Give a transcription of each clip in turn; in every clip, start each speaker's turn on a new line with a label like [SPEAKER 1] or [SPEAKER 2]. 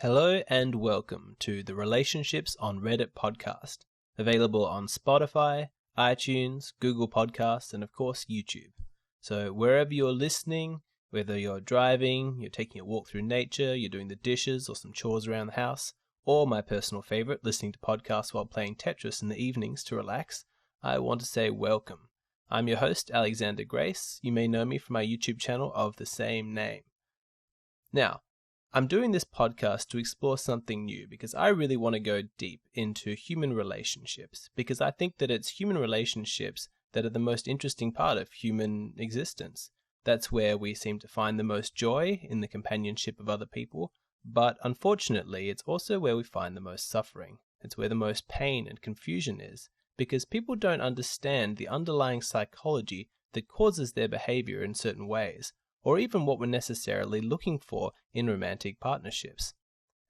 [SPEAKER 1] Hello and welcome to the Relationships on Reddit podcast, available on Spotify, iTunes, Google Podcasts, and of course YouTube. So wherever you're listening, whether you're driving, you're taking a walk through nature, you're doing the dishes or some chores around the house, or my personal favorite, listening to podcasts while playing Tetris in the evenings to relax, I want to say welcome. I'm your host, Alexander Grace. You may know me from my YouTube channel of the same name. Now, I'm doing this podcast to explore something new because I really want to go deep into human relationships, because I think that it's human relationships that are the most interesting part of human existence. That's where we seem to find the most joy, in the companionship of other people, but unfortunately it's also where we find the most suffering. It's where the most pain and confusion is, because people don't understand the underlying psychology that causes their behavior in certain ways, or even what we're necessarily looking for in romantic partnerships.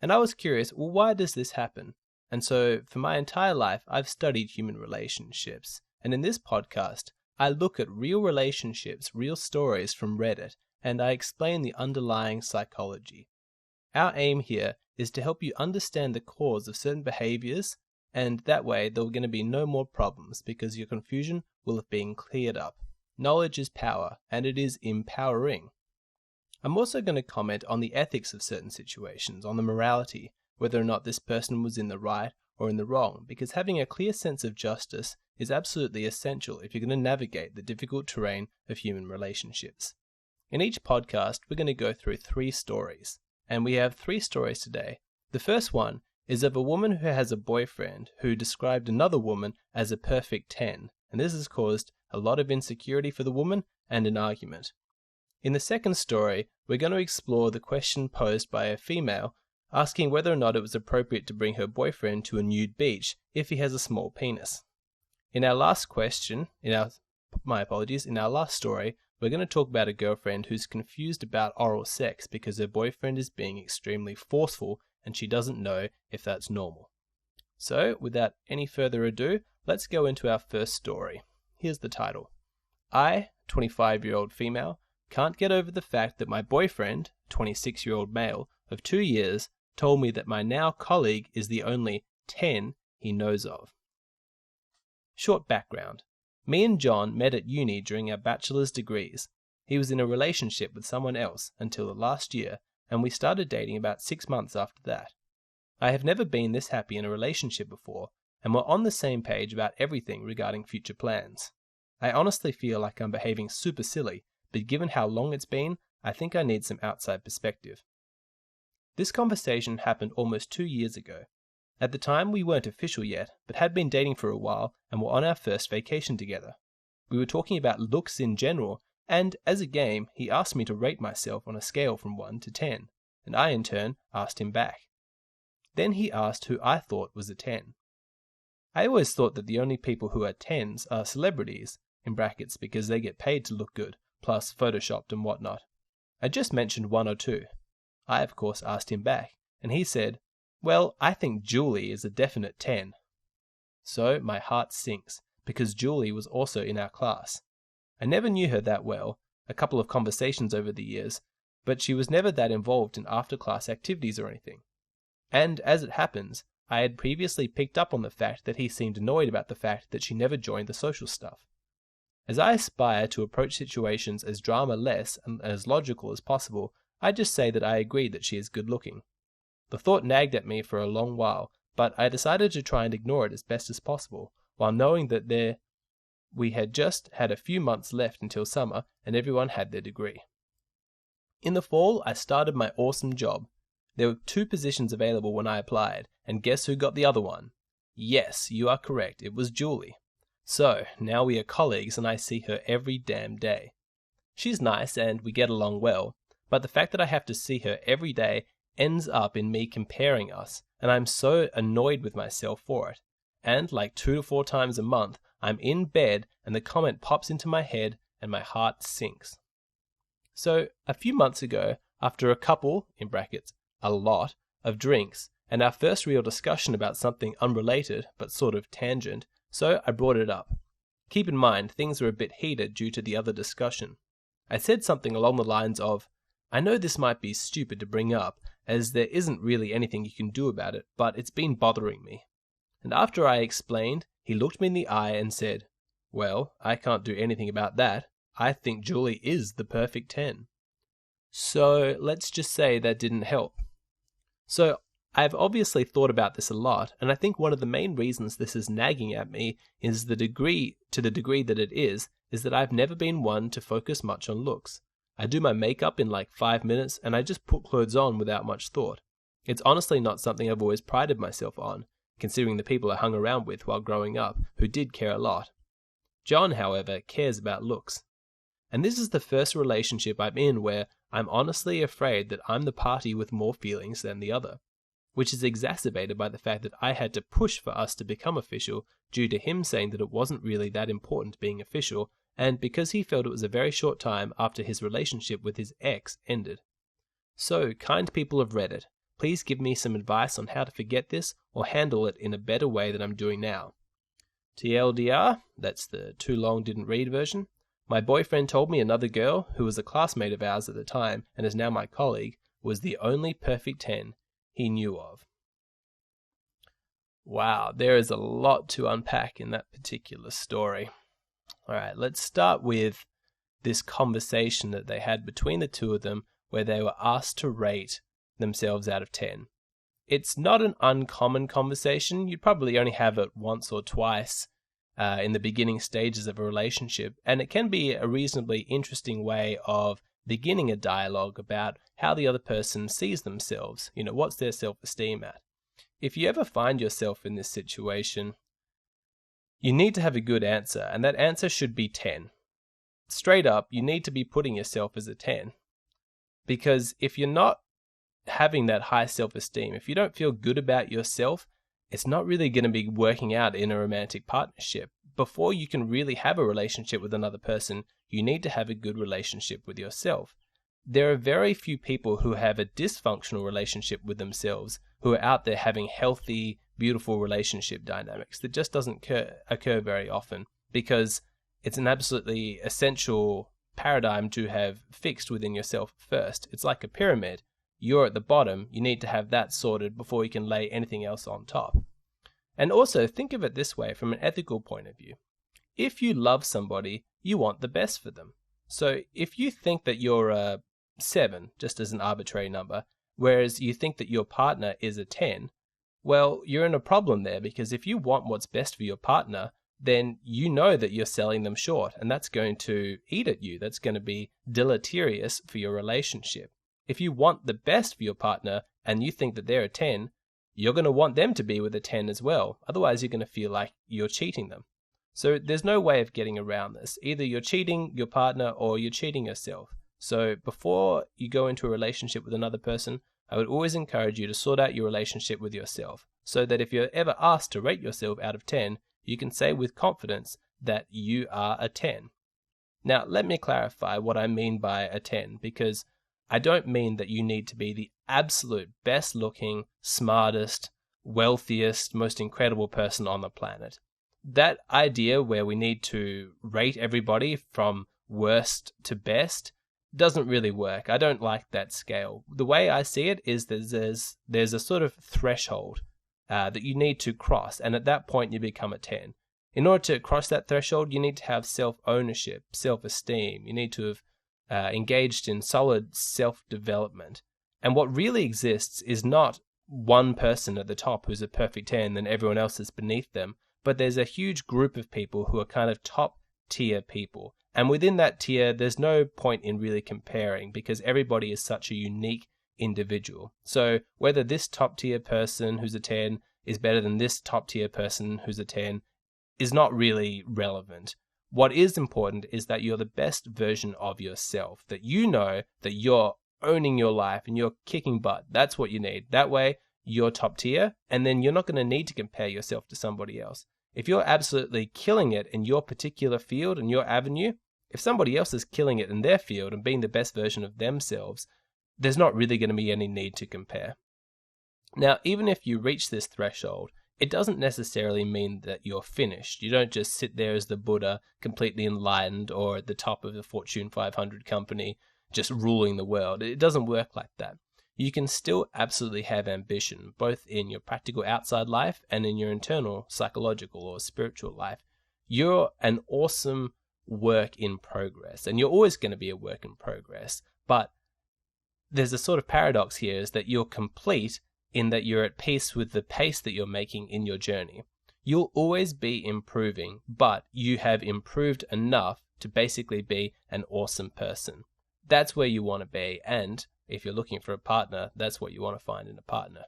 [SPEAKER 1] And I was curious, well, why does this happen? And so for my entire life, I've studied human relationships. And in this podcast, I look at real relationships, real stories from Reddit, and I explain the underlying psychology. Our aim here is to help you understand the cause of certain behaviors, and that way there are going to be no more problems because your confusion will have been cleared up. Knowledge is power, and it is empowering. I'm also going to comment on the ethics of certain situations, on the morality, whether or not this person was in the right or in the wrong, because having a clear sense of justice is absolutely essential if you're going to navigate the difficult terrain of human relationships. In each podcast, we're going to go through 3 stories, and we have 3 stories today. The first one is of a woman who has a boyfriend who described another woman as a perfect 10, and this has caused a lot of insecurity for the woman and an argument. In the second story, we're going to explore the question posed by a female asking whether or not it was appropriate to bring her boyfriend to a nude beach if he has a small penis. In our last question, in our last story, we're going to talk about a girlfriend who's confused about oral sex because her boyfriend is being extremely forceful and she doesn't know if that's normal. So, without any further ado, let's go into our first story. Here's the title. I, 25-year-old female, can't get over the fact that my boyfriend, 26-year-old male, of 2 years, told me that my now colleague is the only 10 he knows of. Short background. Me and John met at uni during our bachelor's degrees. He was in a relationship with someone else until the last year, and we started dating about 6 months after that. I have never been this happy in a relationship before, and we're on the same page about everything regarding future plans. I honestly feel like I'm behaving super silly, but given how long it's been, I think I need some outside perspective. This conversation happened almost 2 years ago. At the time, we weren't official yet, but had been dating for a while and were on our first vacation together. We were talking about looks in general, and as a game, he asked me to rate myself on a scale from 1 to 10, and I in turn asked him back. Then he asked who I thought was a 10. I always thought that the only people who are 10s are celebrities, in brackets because they get paid to look good, plus photoshopped and whatnot. I just mentioned 1 or 2. I of course asked him back, and he said, well, I think Julie is a definite 10. So my heart sinks, because Julie was also in our class. I never knew her that well, a couple of conversations over the years, but she was never that involved in after-class activities or anything. And as it happens, I had previously picked up on the fact that he seemed annoyed about the fact that she never joined the social stuff. As I aspire to approach situations as drama-less and as logical as possible, I just say that I agree that she is good-looking. The thought nagged at me for a long while, but I decided to try and ignore it as best as possible, while knowing that we had just had a few months left until summer and everyone had their degree. In the fall, I started my awesome job. There were 2 positions available when I applied, and guess who got the other one? Yes, you are correct, it was Julie. So, now we are colleagues and I see her every damn day. She's nice and we get along well, but the fact that I have to see her every day ends up in me comparing us, and I'm so annoyed with myself for it. And like 2 to 4 times a month, I'm in bed and the comment pops into my head and my heart sinks. So, a few months ago, after a couple, in brackets, a lot, of drinks, and our first real discussion about something unrelated but sort of tangent, so I brought it up. Keep in mind, things were a bit heated due to the other discussion. I said something along the lines of, I know this might be stupid to bring up, as there isn't really anything you can do about it, but it's been bothering me. And after I explained, he looked me in the eye and said, "Well, I can't do anything about that. I think Julie is the perfect 10. So let's just say that didn't help. So I've obviously thought about this a lot, and I think one of the main reasons this is nagging at me is the degree that it is that I've never been one to focus much on looks. I do my makeup in like 5 minutes, and I just put clothes on without much thought. It's honestly not something I've always prided myself on, considering the people I hung around with while growing up, who did care a lot. John, however, cares about looks. And this is the first relationship I'm in where I'm honestly afraid that I'm the party with more feelings than the other, which is exacerbated by the fact that I had to push for us to become official due to him saying that it wasn't really that important being official, and because he felt it was a very short time after his relationship with his ex ended. So, kind people of Reddit, please give me some advice on how to forget this or handle it in a better way than I'm doing now. TLDR, that's the too long didn't read version. My boyfriend told me another girl, who was a classmate of ours at the time and is now my colleague, was the only perfect 10 he knew of. Wow, there is a lot to unpack in that particular story. All right, let's start with this conversation that they had between the two of them where they were asked to rate themselves out of 10. It's not an uncommon conversation. You'd probably only have it once or twice in the beginning stages of a relationship, and it can be a reasonably interesting way of beginning a dialogue about how the other person sees themselves. What's their self-esteem at? If you ever find yourself in this situation, you need to have a good answer, and that answer should be 10. Straight up, you need to be putting yourself as a 10. Because if you're not having that high self-esteem, if you don't feel good about yourself, it's not really going to be working out in a romantic partnership. Before you can really have a relationship with another person, you need to have a good relationship with yourself. There are very few people who have a dysfunctional relationship with themselves who are out there having healthy, beautiful relationship dynamics. That just doesn't occur very often because it's an absolutely essential paradigm to have fixed within yourself first. It's like a pyramid. You're at the bottom. You need to have that sorted before you can lay anything else on top. And also think of it this way from an ethical point of view. If you love somebody, you want the best for them. So if you think that you're a 7, just as an arbitrary number, whereas you think that your partner is a 10, well, you're in a problem there, because if you want what's best for your partner, then you know that you're selling them short, and that's going to eat at you. That's going to be deleterious for your relationship. If you want the best for your partner and you think that they're a 10, you're going to want them to be with a 10 as well. Otherwise, you're going to feel like you're cheating them. So there's no way of getting around this. Either you're cheating your partner or you're cheating yourself. So before you go into a relationship with another person, I would always encourage you to sort out your relationship with yourself, so that if you're ever asked to rate yourself out of 10, you can say with confidence that you are a 10. Now, let me clarify what I mean by a 10, because I don't mean that you need to be the absolute best looking, smartest, wealthiest, most incredible person on the planet. That idea where we need to rate everybody from worst to best doesn't really work. I don't like that scale. The way I see it is that there's a sort of threshold that you need to cross, and at that point you become a 10. In order to cross that threshold, you need to have self-ownership, self-esteem. You need to have engaged in solid self-development. And what really exists is not one person at the top who's a perfect 10 and everyone else is beneath them, but there's a huge group of people who are kind of top-tier people. And within that tier, there's no point in really comparing, because everybody is such a unique individual. So whether this top-tier person who's a 10 is better than this top-tier person who's a 10 is not really relevant. What is important is that you're the best version of yourself, that you know that you're owning your life and you're kicking butt. That's what you need. That way, you're top tier, and then you're not going to need to compare yourself to somebody else. If you're absolutely killing it in your particular field and your avenue, if somebody else is killing it in their field and being the best version of themselves, there's not really going to be any need to compare. Now, even if you reach this threshold, it doesn't necessarily mean that you're finished. You don't just sit there as the Buddha, completely enlightened, or at the top of the Fortune 500 company, just ruling the world. It doesn't work like that. you can still absolutely have ambition, both in your practical outside life and in your internal psychological or spiritual life. You're an awesome work in progress, and you're always going to be a work in progress. But there's a sort of paradox here, is that you're complete in that you're at peace with the pace that you're making in your journey. You'll always be improving, but you have improved enough to basically be an awesome person. That's where you want to be, and if you're looking for a partner, that's what you want to find in a partner.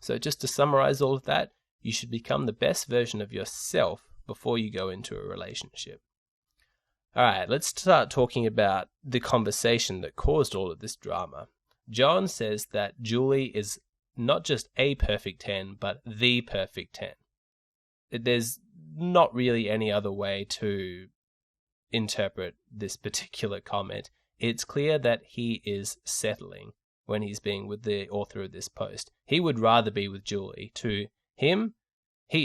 [SPEAKER 1] So just to summarize all of that, you should become the best version of yourself before you go into a relationship. All right, let's start talking about the conversation that caused all of this drama. John says that Julie is not just a perfect 10, but the perfect 10. There's not really any other way to interpret this particular comment. It's clear that he is settling when he's being with the author of this post. He would rather be with Julie. To him,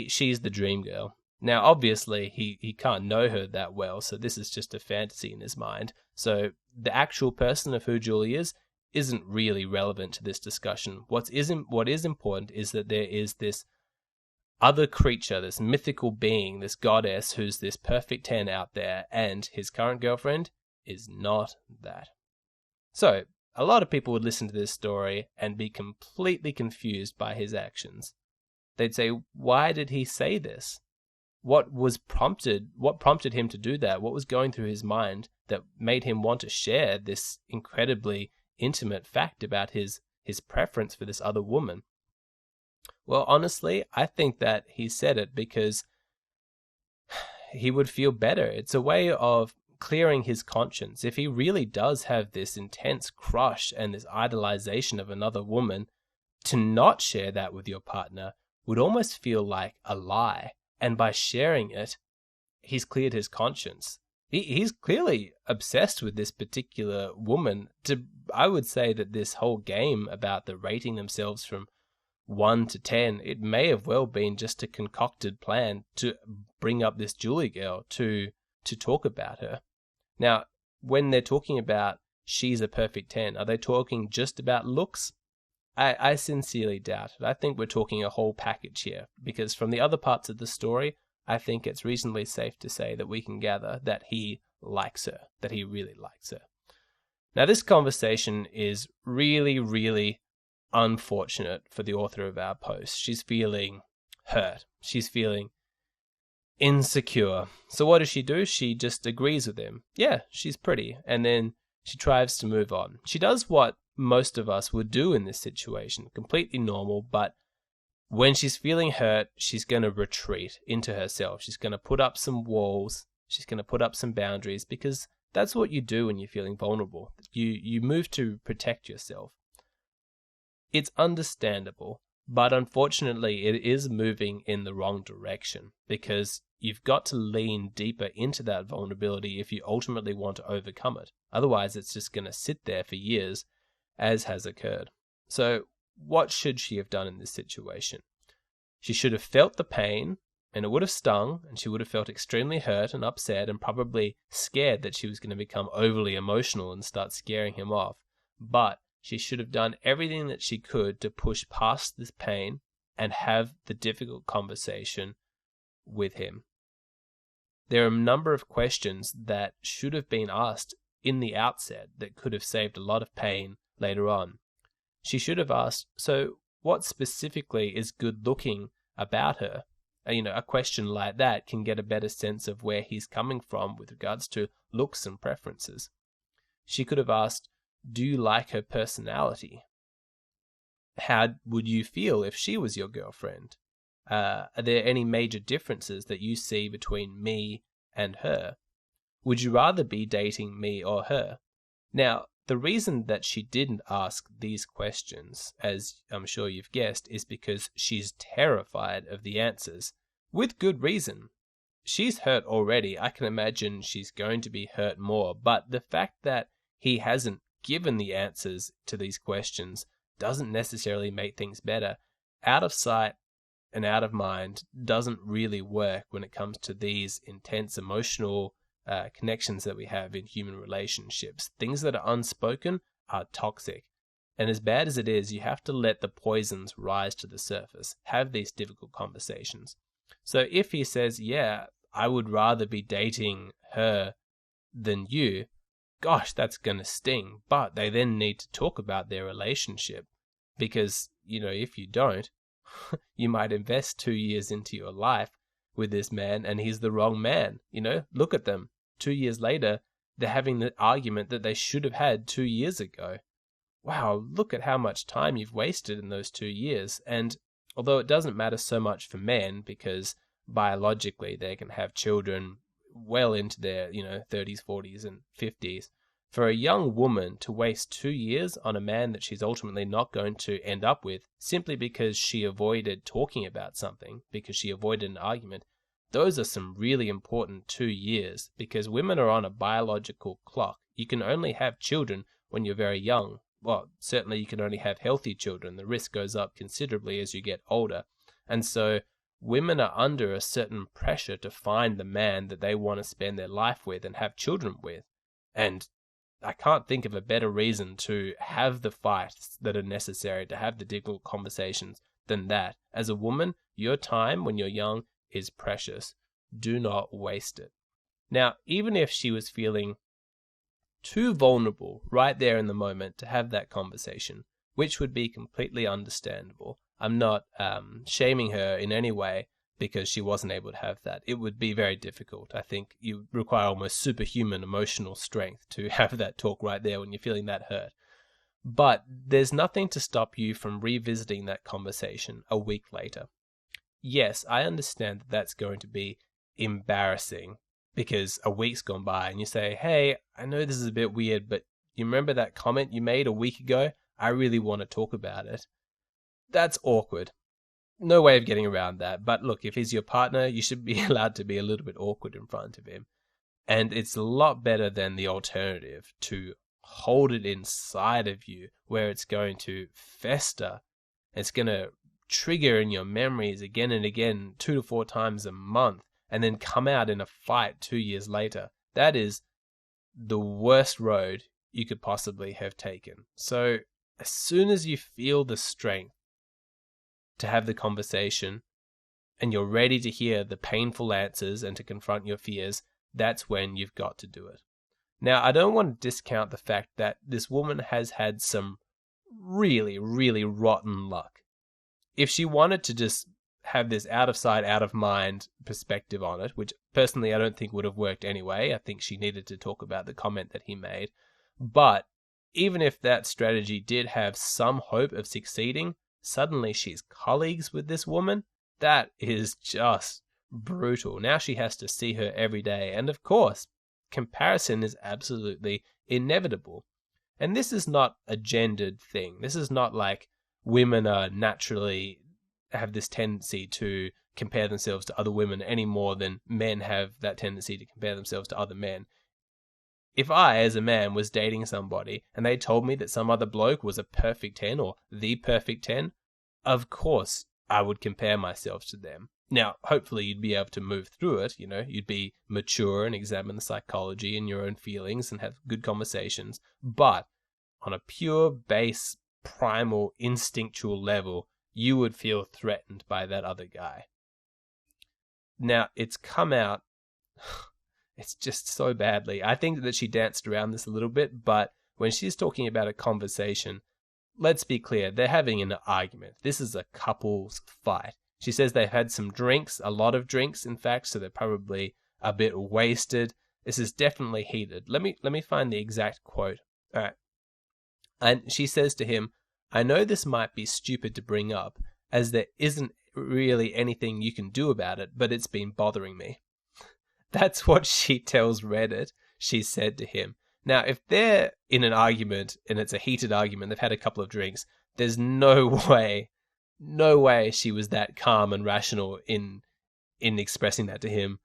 [SPEAKER 1] she's the dream girl. Now, obviously, he can't know her that well, so this is just a fantasy in his mind. So the actual person of who Julie is isn't really relevant to this discussion. What is important is that there is this other creature, this mythical being, this goddess who's this perfect 10 out there, and his current girlfriend is not that. So, a lot of people would listen to this story and be completely confused by his actions. They'd say, why did he say this? What prompted him to do that? What was going through his mind that made him want to share this incredibly intimate fact about his preference for this other woman? Well, honestly, I think that he said it because he would feel better. It's a way of clearing his conscience. If he really does have this intense crush and this idolization of another woman, to not share that with your partner would almost feel like a lie. And by sharing it, he's cleared his conscience. He's clearly obsessed with this particular woman. I would say that this whole game about the rating themselves from 1 to 10, it may have well been just a concocted plan to bring up this Julie girl to talk about her. Now, when they're talking about she's a perfect 10, are they talking just about looks? I sincerely doubt it. I think we're talking a whole package here, because from the other parts of the story, I think it's reasonably safe to say that we can gather that he likes her, that he really likes her. Now, this conversation is really, really unfortunate for the author of our post. She's feeling hurt. She's feeling insecure. So what does she do? She just agrees with him. Yeah, she's pretty. And then she tries to move on. She does what most of us would do in this situation. Completely normal, but when she's feeling hurt, she's going to retreat into herself. She's going to put up some walls. She's going to put up some boundaries, because that's what you do when you're feeling vulnerable. You move to protect yourself. It's understandable, but unfortunately it is moving in the wrong direction, because you've got to lean deeper into that vulnerability if you ultimately want to overcome it. Otherwise, it's just going to sit there for years, as has occurred. So what should she have done in this situation? She should have felt the pain, and it would have stung, and she would have felt extremely hurt and upset and probably scared that she was going to become overly emotional and start scaring him off. But she should have done everything that she could to push past this pain and have the difficult conversation with him. There are a number of questions that should have been asked in the outset that could have saved a lot of pain later on. She should have asked, so what specifically is good looking about her? A question like that can get a better sense of where he's coming from with regards to looks and preferences. She could have asked, do you like her personality? How would you feel if she was your girlfriend? Are there any major differences that you see between me and her? Would you rather be dating me or her? Now, the reason that she didn't ask these questions, as I'm sure you've guessed, is because she's terrified of the answers, with good reason. She's hurt already. I can imagine she's going to be hurt more, but the fact that he hasn't given the answers to these questions doesn't necessarily make things better. Out of sight and out of mind doesn't really work when it comes to these intense emotional connections that we have in human relationships. Things that are unspoken are toxic. And as bad as it is, you have to let the poisons rise to the surface. Have these difficult conversations. So if he says, yeah, I would rather be dating her than you, gosh, that's going to sting. But they then need to talk about their relationship. Because, if you don't, you might invest 2 years into your life with this man and he's the wrong man. Look at them. 2 years later, they're having the argument that they should have had 2 years ago. Wow, look at how much time you've wasted in those 2 years. And although it doesn't matter so much for men, because biologically they can have children well into their, 30s, 40s, and 50s, for a young woman to waste 2 years on a man that she's ultimately not going to end up with simply because she avoided talking about something, because she avoided an argument, those are some really important 2 years, because women are on a biological clock. You can only have children when you're very young. Well, certainly you can only have healthy children. The risk goes up considerably as you get older. And so women are under a certain pressure to find the man that they want to spend their life with and have children with. And I can't think of a better reason to have the fights that are necessary, to have the difficult conversations than that. As a woman, your time when you're young is precious. Do not waste it. Now, even if she was feeling too vulnerable right there in the moment to have that conversation, which would be completely understandable. I'm not shaming her in any way because she wasn't able to have that. It would be very difficult. I think you require almost superhuman emotional strength to have that talk right there when you're feeling that hurt. But there's nothing to stop you from revisiting that conversation a week later. Yes, I understand that that's going to be embarrassing, because a week's gone by and you say, hey, I know this is a bit weird, but you remember that comment you made a week ago? I really want to talk about it. That's awkward. No way of getting around that. But look, if he's your partner, you should be allowed to be a little bit awkward in front of him. And it's a lot better than the alternative, to hold it inside of you where it's going to fester. It's going to trigger in your memories again and again, 2 to 4 times a month, and then come out in a fight 2 years later. That is the worst road you could possibly have taken. So as soon as you feel the strength to have the conversation and you're ready to hear the painful answers and to confront your fears, that's when you've got to do it. Now, I don't want to discount the fact that this woman has had some really, really rotten luck. If she wanted to just have this out of sight, out of mind perspective on it, which personally I don't think would have worked anyway. I think she needed to talk about the comment that he made. But even if that strategy did have some hope of succeeding, suddenly she's colleagues with this woman. That is just brutal. Now she has to see her every day. And of course, comparison is absolutely inevitable. And this is not a gendered thing. This is not like women are naturally have this tendency to compare themselves to other women any more than men have that tendency to compare themselves to other men. If I, as a man, was dating somebody and they told me that some other bloke was a perfect 10 or the perfect 10, of course I would compare myself to them. Now, hopefully you'd be able to move through it, you'd be mature and examine the psychology and your own feelings and have good conversations. But on a pure, base, primal, instinctual level, you would feel threatened by that other guy. Now, it's come out, it's just so badly. I think that she danced around this a little bit, but when she's talking about a conversation, let's be clear, they're having an argument. This is a couple's fight. She says they've had some drinks, a lot of drinks, in fact, so they're probably a bit wasted. This is definitely heated. Let me find the exact quote. All right. And she says to him, I know this might be stupid to bring up, as there isn't really anything you can do about it, but it's been bothering me. That's what she tells Reddit she said to him. Now, if they're in an argument, and it's a heated argument, they've had a couple of drinks, there's no way she was that calm and rational in expressing that to him.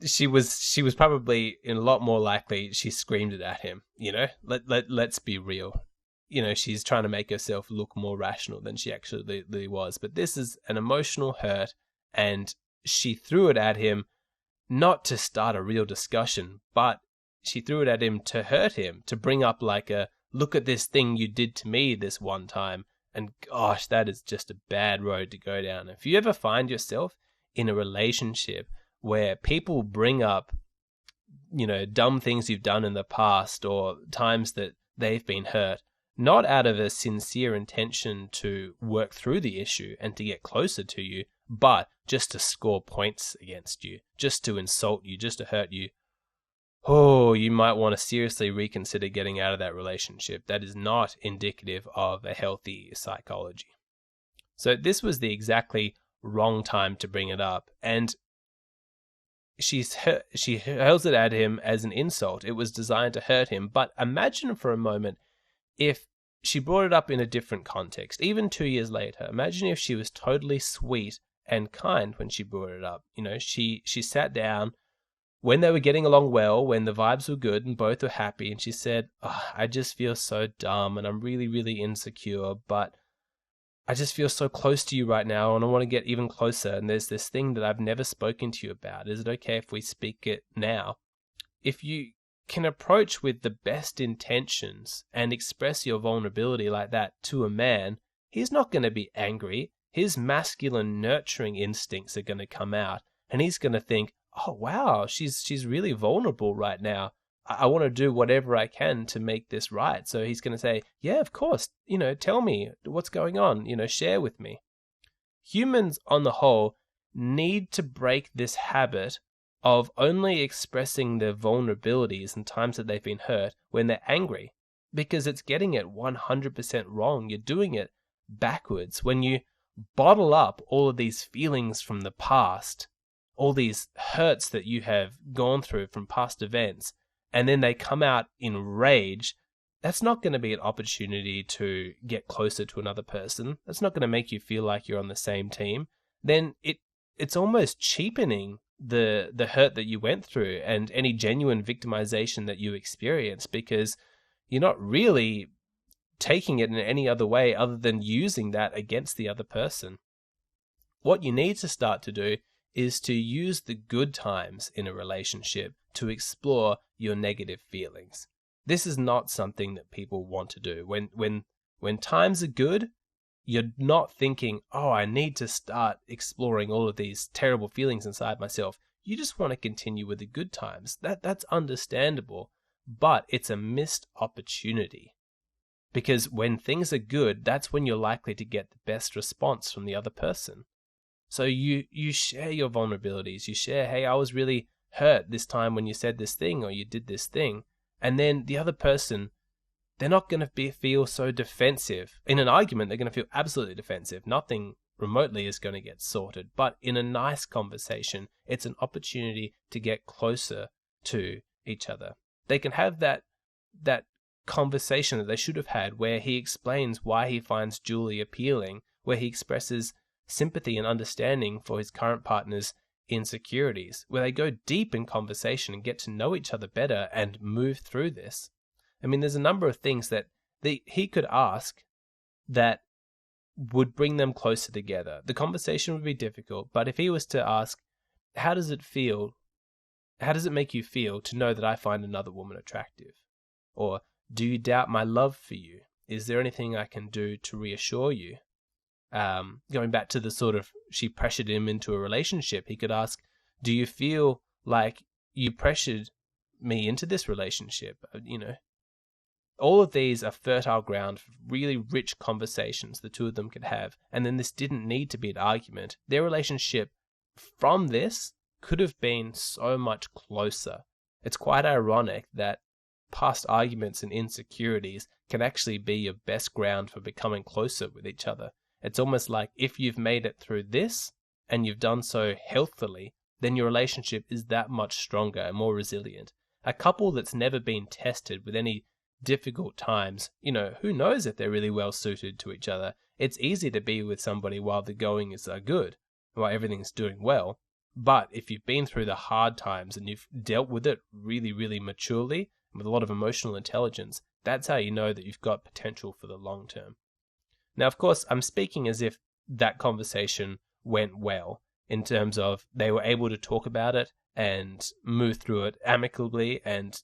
[SPEAKER 1] She was probably a lot more likely she screamed it at him, Let's be real. She's trying to make herself look more rational than she actually was. But this is an emotional hurt, and she threw it at him not to start a real discussion, but she threw it at him to hurt him, to bring up like a look at this thing you did to me this one time. And gosh, that is just a bad road to go down. If you ever find yourself in a relationship where people bring up, dumb things you've done in the past or times that they've been hurt, not out of a sincere intention to work through the issue and to get closer to you, but just to score points against you, just to insult you, just to hurt you, you might want to seriously reconsider getting out of that relationship. That is not indicative of a healthy psychology. So this was the exactly wrong time to bring it up, and she hurls it at him as an insult. It was designed to hurt him, but imagine for a moment if she brought it up in a different context, even 2 years later. Imagine if she was totally sweet and kind when she brought it up. She sat down when they were getting along well, when the vibes were good and both were happy, and she said, I just feel so dumb and I'm really, really insecure, but I just feel so close to you right now and I want to get even closer, and there's this thing that I've never spoken to you about. Is it okay if we speak it now? If you can approach with the best intentions and express your vulnerability like that to a man, he's not going to be angry. His masculine nurturing instincts are going to come out, and he's going to think, oh wow, she's really vulnerable right now. I want to do whatever I can to make this right. So he's going to say, yeah, of course, tell me what's going on, share with me. Humans on the whole need to break this habit of only expressing their vulnerabilities in times that they've been hurt when they're angry, because it's getting it 100% wrong. You're doing it backwards. When you bottle up all of these feelings from the past, all these hurts that you have gone through from past events, and then they come out in rage, that's not going to be an opportunity to get closer to another person. That's not going to make you feel like you're on the same team. Then it's almost cheapening the hurt that you went through and any genuine victimization that you experience, because you're not really taking it in any other way other than using that against the other person. What you need to start to do is to use the good times in a relationship to explore your negative feelings. This is not something that people want to do. When times are good, you're not thinking, I need to start exploring all of these terrible feelings inside myself. You just want to continue with the good times. That's understandable, but it's a missed opportunity. Because when things are good, that's when you're likely to get the best response from the other person. So you share your vulnerabilities. You share, hey, I was really hurt this time when you said this thing or you did this thing. And then the other person, they're not going to feel so defensive. In an argument, they're going to feel absolutely defensive. Nothing remotely is going to get sorted. But in a nice conversation, it's an opportunity to get closer to each other. They can have that conversation that they should have had where he explains why he finds Julie appealing, where he expresses sympathy and understanding for his current partner's insecurities, where they go deep in conversation and get to know each other better and move through this. I mean, there's a number of things that he could ask that would bring them closer together. The conversation would be difficult, but if he was to ask, how does it make you feel to know that I find another woman attractive? Or, do you doubt my love for you? Is there anything I can do to reassure you? Going back to the sort of, she pressured him into a relationship, he could ask, do you feel like you pressured me into this relationship? All of these are fertile ground for really rich conversations the two of them could have. And then this didn't need to be an argument. Their relationship from this could have been so much closer. It's quite ironic that past arguments and insecurities can actually be your best ground for becoming closer with each other. It's almost like if you've made it through this and you've done so healthily, then your relationship is that much stronger and more resilient. A couple that's never been tested with any difficult times, who knows if they're really well suited to each other. It's easy to be with somebody while the going is good, while everything's doing well. But if you've been through the hard times and you've dealt with it really, really maturely, with a lot of emotional intelligence, that's how you know that you've got potential for the long term. Now, of course, I'm speaking as if that conversation went well, in terms of they were able to talk about it and move through it amicably and,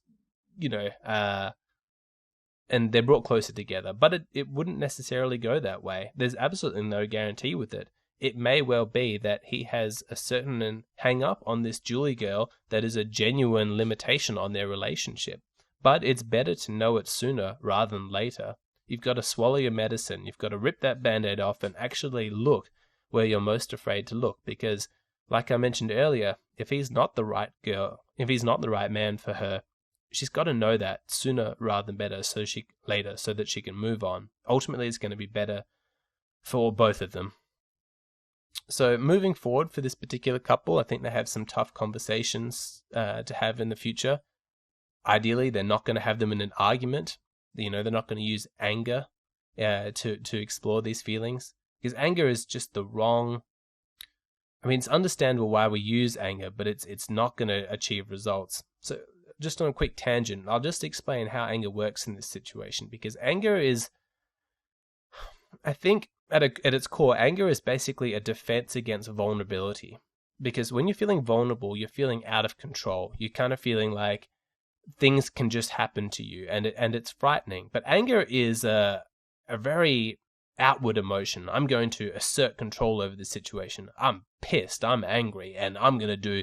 [SPEAKER 1] and they're brought closer together. But it wouldn't necessarily go that way. There's absolutely no guarantee with it. It may well be that he has a certain hang up on this Julie girl that is a genuine limitation on their relationship. But it's better to know it sooner rather than later. You've got to swallow your medicine. You've got to rip that Band-Aid off and actually look where you're most afraid to look. Because, like I mentioned earlier, if he's not the right girl, if he's not the right man for her, she's got to know that sooner rather than later so that she can move on. Ultimately, it's going to be better for both of them. So moving forward for this particular couple, I think they have some tough conversations to have in the future. Ideally, they're not going to have them in an argument. They're not going to use anger to explore these feelings, because anger is just the wrong. I mean, it's understandable why we use anger, but it's not going to achieve results. So just on a quick tangent, I'll just explain how anger works in this situation, because anger is, I think, at its core, anger is basically a defense against vulnerability. Because when you're feeling vulnerable, you're feeling out of control. You're kind of feeling like things can just happen to you, and it's frightening. But anger is a very outward emotion. I'm going to assert control over the situation. I'm pissed, I'm angry, and I'm going to do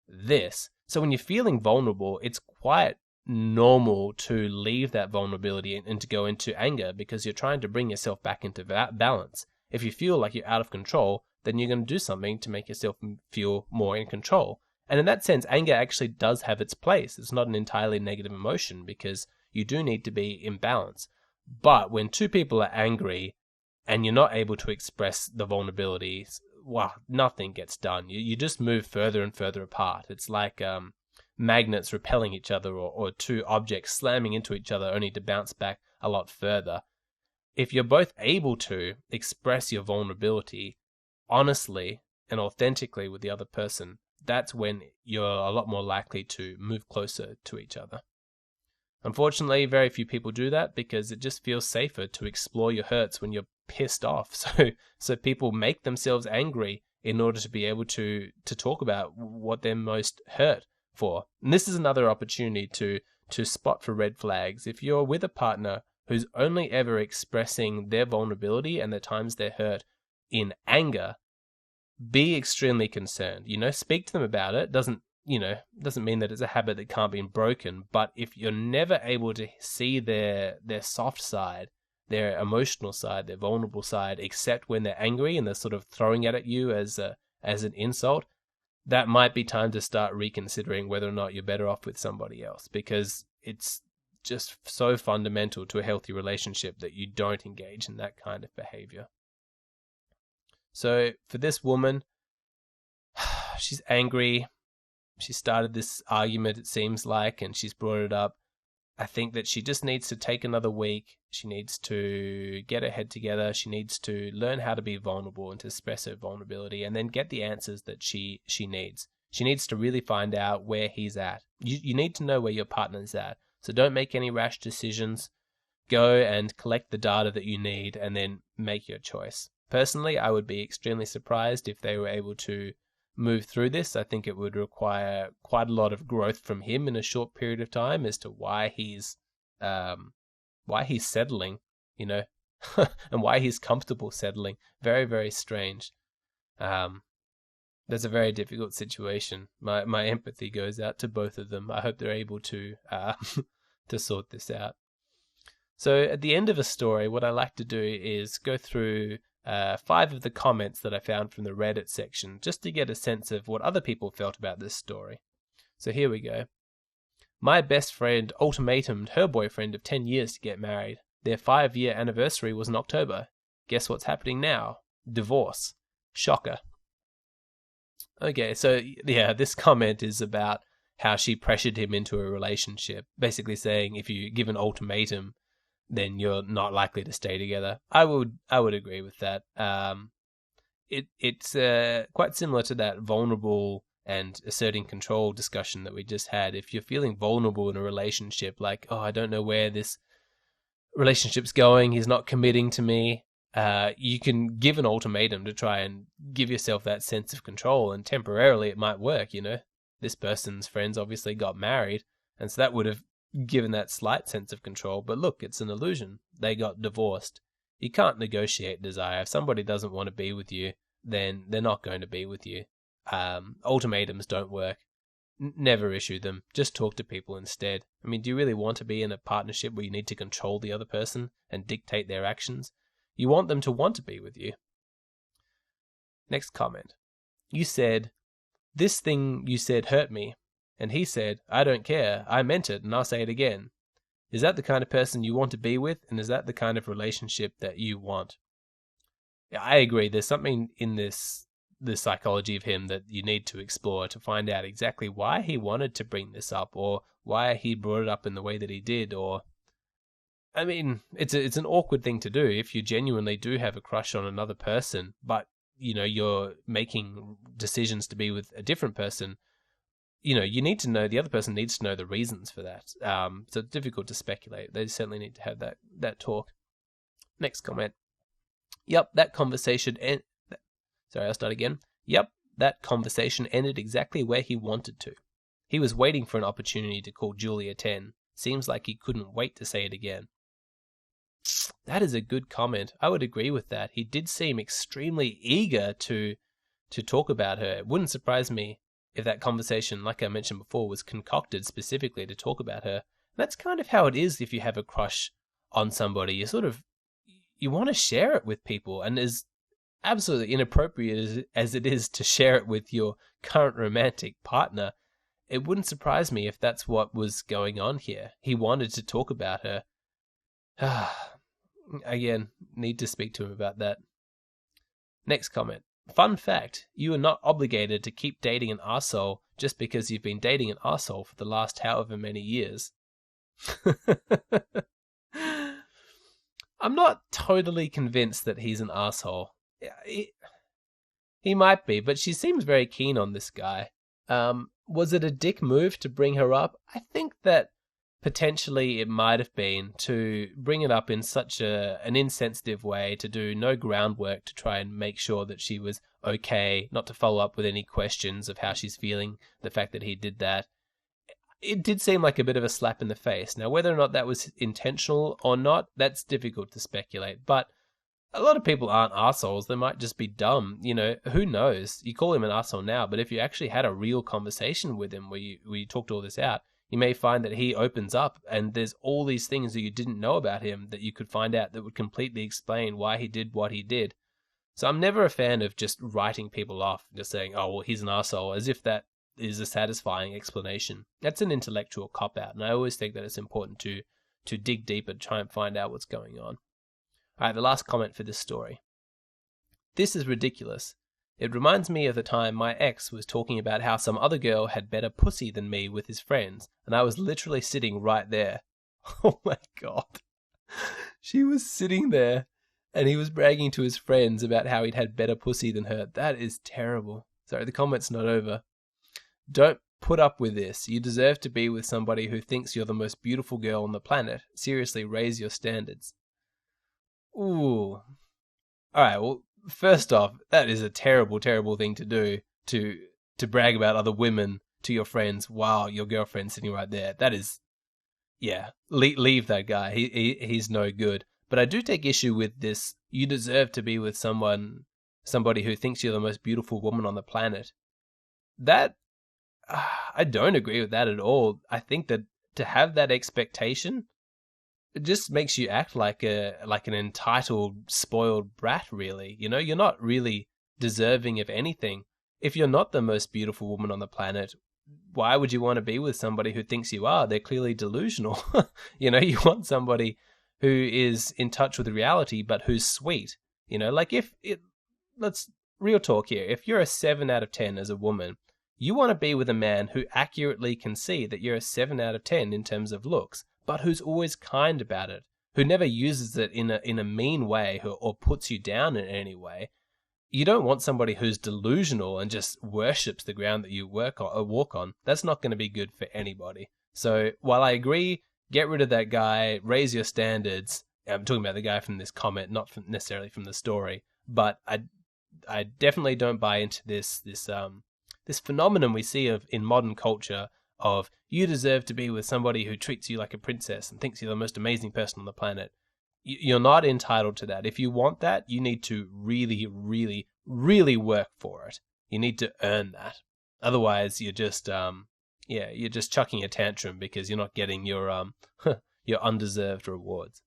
[SPEAKER 1] this. So when you're feeling vulnerable, it's quite normal to leave that vulnerability and to go into anger, because you're trying to bring yourself back into balance. If you feel like you're out of control, then you're going to do something to make yourself feel more in control. And in that sense, anger actually does have its place. It's not an entirely negative emotion, because you do need to be in balance. But when two people are angry and you're not able to express the vulnerabilities, well, nothing gets done. You just move further and further apart. It's like magnets repelling each other, or two objects slamming into each other only to bounce back a lot further. If you're both able to express your vulnerability honestly and authentically with the other person, that's when you're a lot more likely to move closer to each other. Unfortunately, very few people do that, because it just feels safer to explore your hurts when you're pissed off. So people make themselves angry in order to be able to talk about what they're most hurt for. And this is another opportunity to spot for red flags. If you're with a partner who's only ever expressing their vulnerability and the times they're hurt in anger, be extremely concerned. Speak to them about it. Doesn't mean that it's a habit that can't be broken. But if you're never able to see their soft side, their emotional side, their vulnerable side, except when they're angry and they're sort of throwing it at you as an insult, that might be time to start reconsidering whether or not you're better off with somebody else, because it's just so fundamental to a healthy relationship that you don't engage in that kind of behavior. So for this woman, she's angry. She started this argument, it seems like, and she's brought it up. I think that she just needs to take another week. She needs to get her head together. She needs to learn how to be vulnerable and to express her vulnerability, and then get the answers that she needs. She needs to really find out where he's at. You need to know where your partner's at. So don't make any rash decisions. Go and collect the data that you need and then make your choice. Personally, I would be extremely surprised if they were able to move through this. I think it would require quite a lot of growth from him in a short period of time as to why he's settling, and why he's comfortable settling. Very, very strange. That's a very difficult situation. My empathy goes out to both of them. I hope they're able to to sort this out. So at the end of a story, what I like to do is go through 5 of the comments that I found from the Reddit section, just to get a sense of what other people felt about this story. So here we go. My best friend ultimatumed her boyfriend of 10 years to get married. Their 5-year anniversary was in October. Guess what's happening now? Divorce. Shocker. Okay, so yeah, this comment is about how she pressured him into a relationship, basically saying if you give an ultimatum, then you're not likely to stay together. I would agree with that. It's quite similar to that vulnerable and asserting control discussion that we just had. If you're feeling vulnerable in a relationship, like, oh, I don't know where this relationship's going, he's not committing to me, you can give an ultimatum to try and give yourself that sense of control, and temporarily it might work. This person's friends obviously got married, and so that would have given that slight sense of control. But look, it's an illusion. They got divorced. You can't negotiate desire. If somebody doesn't want to be with you, then they're not going to be with you. Ultimatums don't work. Never issue them. Just talk to people instead. I mean, do you really want to be in a partnership where you need to control the other person and dictate their actions? You want them to want to be with you. Next comment. You said, "This thing you said hurt me." And he said, "I don't care. I meant it, and I'll say it again." Is that the kind of person you want to be with? And is that the kind of relationship that you want? Yeah, I agree. There's something in the psychology of him that you need to explore to find out exactly why he wanted to bring this up, or why he brought it up in the way that he did. Or, I mean, it's an awkward thing to do if you genuinely do have a crush on another person, but you're making decisions to be with a different person. You need to know, the other person needs to know the reasons for that. So it's difficult to speculate. They certainly need to have that talk. Next comment. Yep, that conversation Sorry, I'll start again. Yep, that conversation ended exactly where he wanted to. He was waiting for an opportunity to call Julia 10. Seems like he couldn't wait to say it again. That is a good comment. I would agree with that. He did seem extremely eager to talk about her. It wouldn't surprise me if that conversation, like I mentioned before, was concocted specifically to talk about her. And that's kind of how it is if you have a crush on somebody. You want to share it with people, and as absolutely inappropriate as it is to share it with your current romantic partner, it wouldn't surprise me if that's what was going on here. He wanted to talk about her. Again, need to speak to him about that. Next comment. Fun fact, you are not obligated to keep dating an arsehole just because you've been dating an arsehole for the last however many years. I'm not totally convinced that he's an arsehole. He might be, but she seems very keen on this guy. Was it a dick move to bring her up? I think that potentially it might have been, to bring it up in such an insensitive way, to do no groundwork to try and make sure that she was okay, not to follow up with any questions of how she's feeling, the fact that he did that. It did seem like a bit of a slap in the face. Now, whether or not that was intentional or not, that's difficult to speculate, but a lot of people aren't arseholes. They might just be dumb. Who knows? You call him an arsehole now, but if you actually had a real conversation with him where you talked all this out, you may find that he opens up and there's all these things that you didn't know about him that you could find out that would completely explain why he did what he did. So I'm never a fan of just writing people off, just saying, oh, well, he's an arsehole, as if that is a satisfying explanation. That's an intellectual cop-out, and I always think that it's important to dig deeper to try and find out what's going on. All right, the last comment for this story. This is ridiculous. It reminds me of the time my ex was talking about how some other girl had better pussy than me with his friends, and I was literally sitting right there. Oh my God. She was sitting there, and he was bragging to his friends about how he'd had better pussy than her. That is terrible. Sorry, the comment's not over. Don't put up with this. You deserve to be with somebody who thinks you're the most beautiful girl on the planet. Seriously, raise your standards. Ooh. Alright, well, first off, that is a terrible, terrible thing to do, to brag about other women to your friends while your girlfriend's sitting right there. That is, yeah, leave that guy. He's no good. But I do take issue with this, you deserve to be with somebody who thinks you're the most beautiful woman on the planet. That, I don't agree with that at all. I think that to have that expectation, it just makes you act like an entitled, spoiled brat, really. You're not really deserving of anything. If you're not the most beautiful woman on the planet, why would you want to be with somebody who thinks you are? They're clearly delusional. You want somebody who is in touch with reality, but who's sweet. Let's real talk here. If you're a 7 out of 10 as a woman, you want to be with a man who accurately can see that you're a 7 out of 10 in terms of looks, but who's always kind about it, who never uses it in a mean way or puts you down in any way. You don't want somebody who's delusional and just worships the ground that you walk on. That's not going to be good for anybody. So while I agree, get rid of that guy, raise your standards. I'm talking about the guy from this comment, not necessarily from the story. But I definitely don't buy into this phenomenon we see in modern culture of you deserve to be with somebody who treats you like a princess and thinks you're the most amazing person on the planet. You're not entitled to that. If you want that, you need to really, really, really work for it. You need to earn that. Otherwise, you're just you're just chucking a tantrum because you're not getting your your undeserved rewards.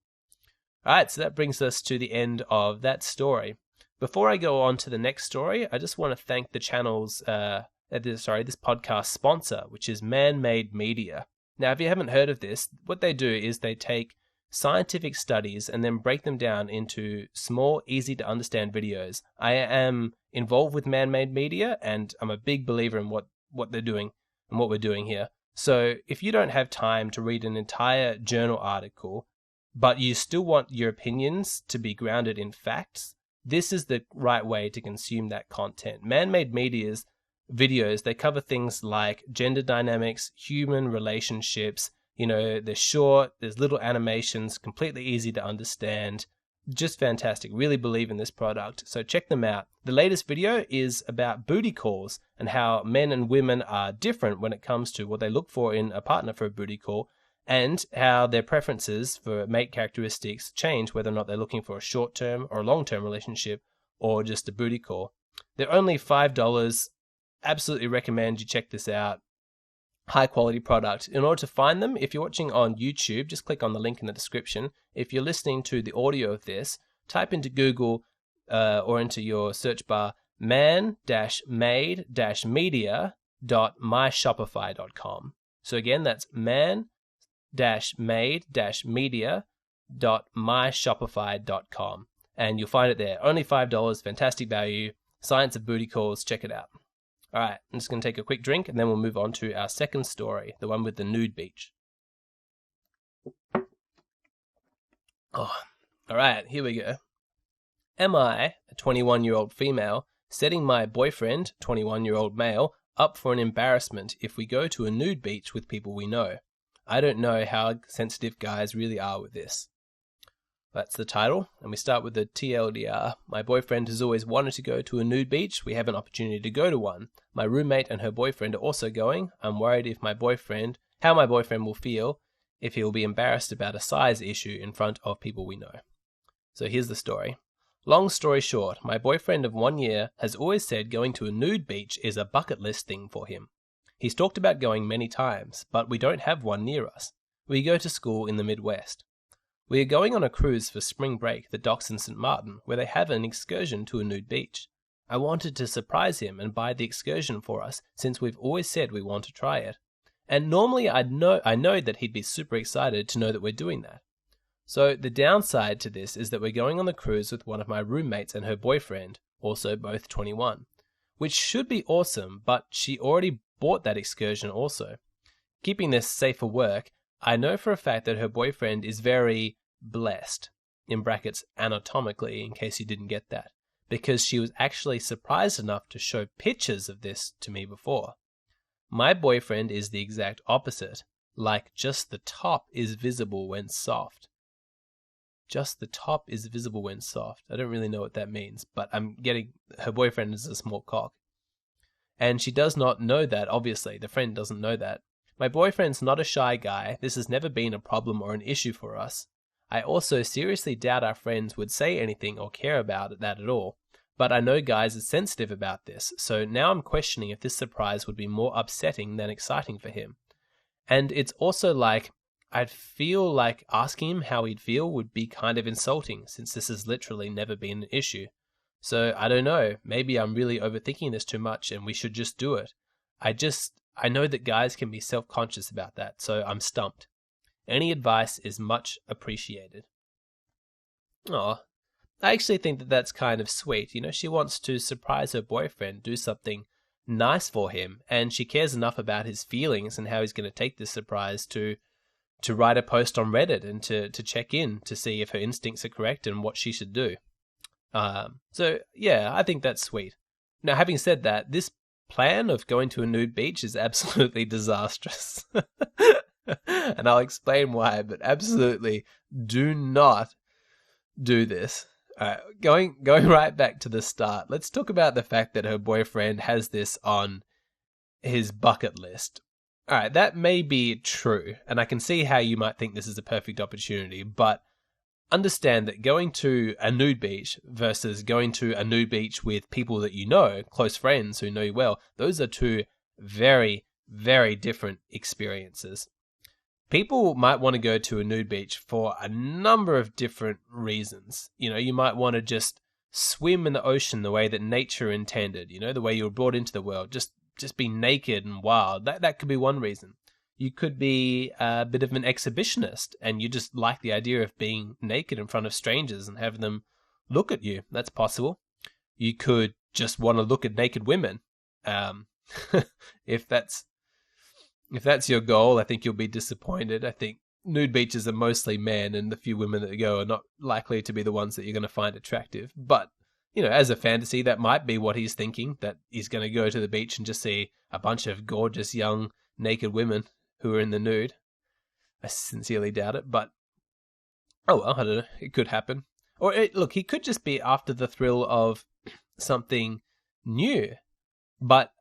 [SPEAKER 1] All right, so that brings us to the end of that story. Before I go on to the next story, I just want to thank the channel's this podcast sponsor, which is Man-Made Media. Now, if you haven't heard of this, what they do is they take scientific studies and then break them down into small, easy to understand videos. I am involved with Man-Made Media, and I'm a big believer in what they're doing and what we're doing here. So if you don't have time to read an entire journal article, but you still want your opinions to be grounded in facts, this is the right way to consume that content. Man-Made Media's videos, they cover things like gender dynamics, human relationships. They're short, there's little animations, completely easy to understand. Just fantastic. Really believe in this product. So check them out. The latest video is about booty calls and how men and women are different when it comes to what they look for in a partner for a booty call, and how their preferences for mate characteristics change, whether or not they're looking for a short-term or a long-term relationship or just a booty call. They're only $5. Absolutely recommend you check this out. High quality product. In order to find them, if you're watching on YouTube, just click on the link in the description. If you're listening to the audio of this, type into Google or into your search bar man-made-media.myshopify.com. So again, that's man-made-media.myshopify.com. And you'll find it there. Only $5, fantastic value. Science of booty calls, check it out. All right, I'm just going to take a quick drink and then we'll move on to our second story, the one with the nude beach. All right, here we go. Am I, a 21-year-old female, setting my boyfriend, 21-year-old male, up for an embarrassment if we go to a nude beach with people we know? I don't know how sensitive guys really are with this. That's the title, and we start with the TLDR. My boyfriend has always wanted to go to a nude beach. We have an opportunity to go to one. My roommate and her boyfriend are also going. I'm worried how my boyfriend will feel if he will be embarrassed about a size issue in front of people we know. So here's the story. Long story short, my boyfriend of 1 year has always said going to a nude beach is a bucket list thing for him. He's talked about going many times, but we don't have one near us. We go to school in the Midwest. We are going on a cruise for spring break that docks in St. Martin, where they have an excursion to a nude beach. I wanted to surprise him and buy the excursion for us, since we've always said we want to try it. And normally I know that he'd be super excited to know that we're doing that. So the downside to this is that we're going on the cruise with one of my roommates and her boyfriend, also both 21, which should be awesome, but she already bought that excursion also. Keeping this safe for work, I know for a fact that her boyfriend is very blessed, in brackets anatomically, in case you didn't get that, because she was actually surprised enough to show pictures of this to me before. My boyfriend is the exact opposite, like just the top is visible when soft. Just the top is visible when soft. I don't really know what that means, but I'm getting her boyfriend is a small cock. And she does not know that, obviously. The friend doesn't know that. My boyfriend's not a shy guy. This has never been a problem or an issue for us. I also seriously doubt our friends would say anything or care about that at all. But I know guys are sensitive about this, so now I'm questioning if this surprise would be more upsetting than exciting for him. And it's also like, I'd feel like asking him how he'd feel would be kind of insulting, since this has literally never been an issue. So I don't know, maybe I'm really overthinking this too much and we should just do it. I know that guys can be self-conscious about that, so I'm stumped. Any advice is much appreciated. Oh, I actually think that that's kind of sweet. You know, she wants to surprise her boyfriend, do something nice for him, and she cares enough about his feelings and how he's going to take this surprise to write a post on Reddit and to check in to see if her instincts are correct and what she should do. So yeah, I think that's sweet. Now, having said that, this plan of going to a nude beach is absolutely disastrous. And I'll explain why, but absolutely do not do this. Going right back to the start, let's talk about the fact that her boyfriend has this on his bucket list. All right, that may be true, and I can see how you might think this is a perfect opportunity, but understand that going to a nude beach versus going to a nude beach with people that you know, close friends who know you well, those are two very, very different experiences. People might want to go to a nude beach for a number of different reasons. You know, you might want to just swim in the ocean the way that nature intended, you know, the way you were brought into the world, just be naked and wild. That could be one reason. You could be a bit of an exhibitionist and you just like the idea of being naked in front of strangers and having them look at you. That's possible. You could just want to look at naked women. If that's your goal, I think you'll be disappointed. I think nude beaches are mostly men, and the few women that go are not likely to be the ones that you're going to find attractive. But, you know, as a fantasy, that might be what he's thinking, that he's going to go to the beach and just see a bunch of gorgeous young naked women who are in the nude. I sincerely doubt it, but oh well, I don't know. It could happen. Or look, he could just be after the thrill of something new. But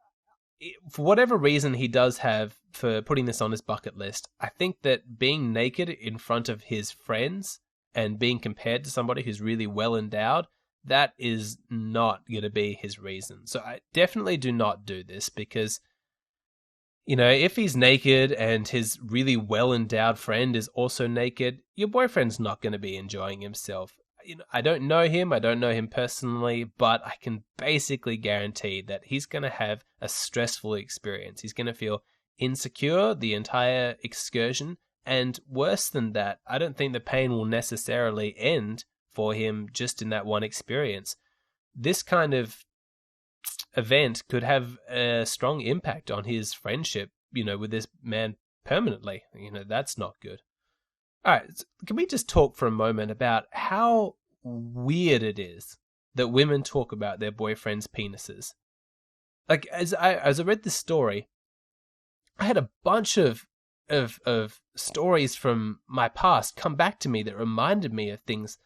[SPEAKER 1] for whatever reason he does have for putting this on his bucket list, I think that being naked in front of his friends and being compared to somebody who's really well endowed, that is not going to be his reason. So I definitely do not do this because, you know, if he's naked and his really well-endowed friend is also naked, your boyfriend's not going to be enjoying himself. You know, I don't know him personally, but I can basically guarantee that he's going to have a stressful experience. He's going to feel insecure the entire excursion, and worse than that, I don't think the pain will necessarily end for him just in that one experience. This kind of event could have a strong impact on his friendship, you know, with this man permanently. You know, that's not good. All right, can we just talk for a moment about how weird it is that women talk about their boyfriends' penises? Like, as I read this story, I had a bunch of stories from my past come back to me that reminded me of things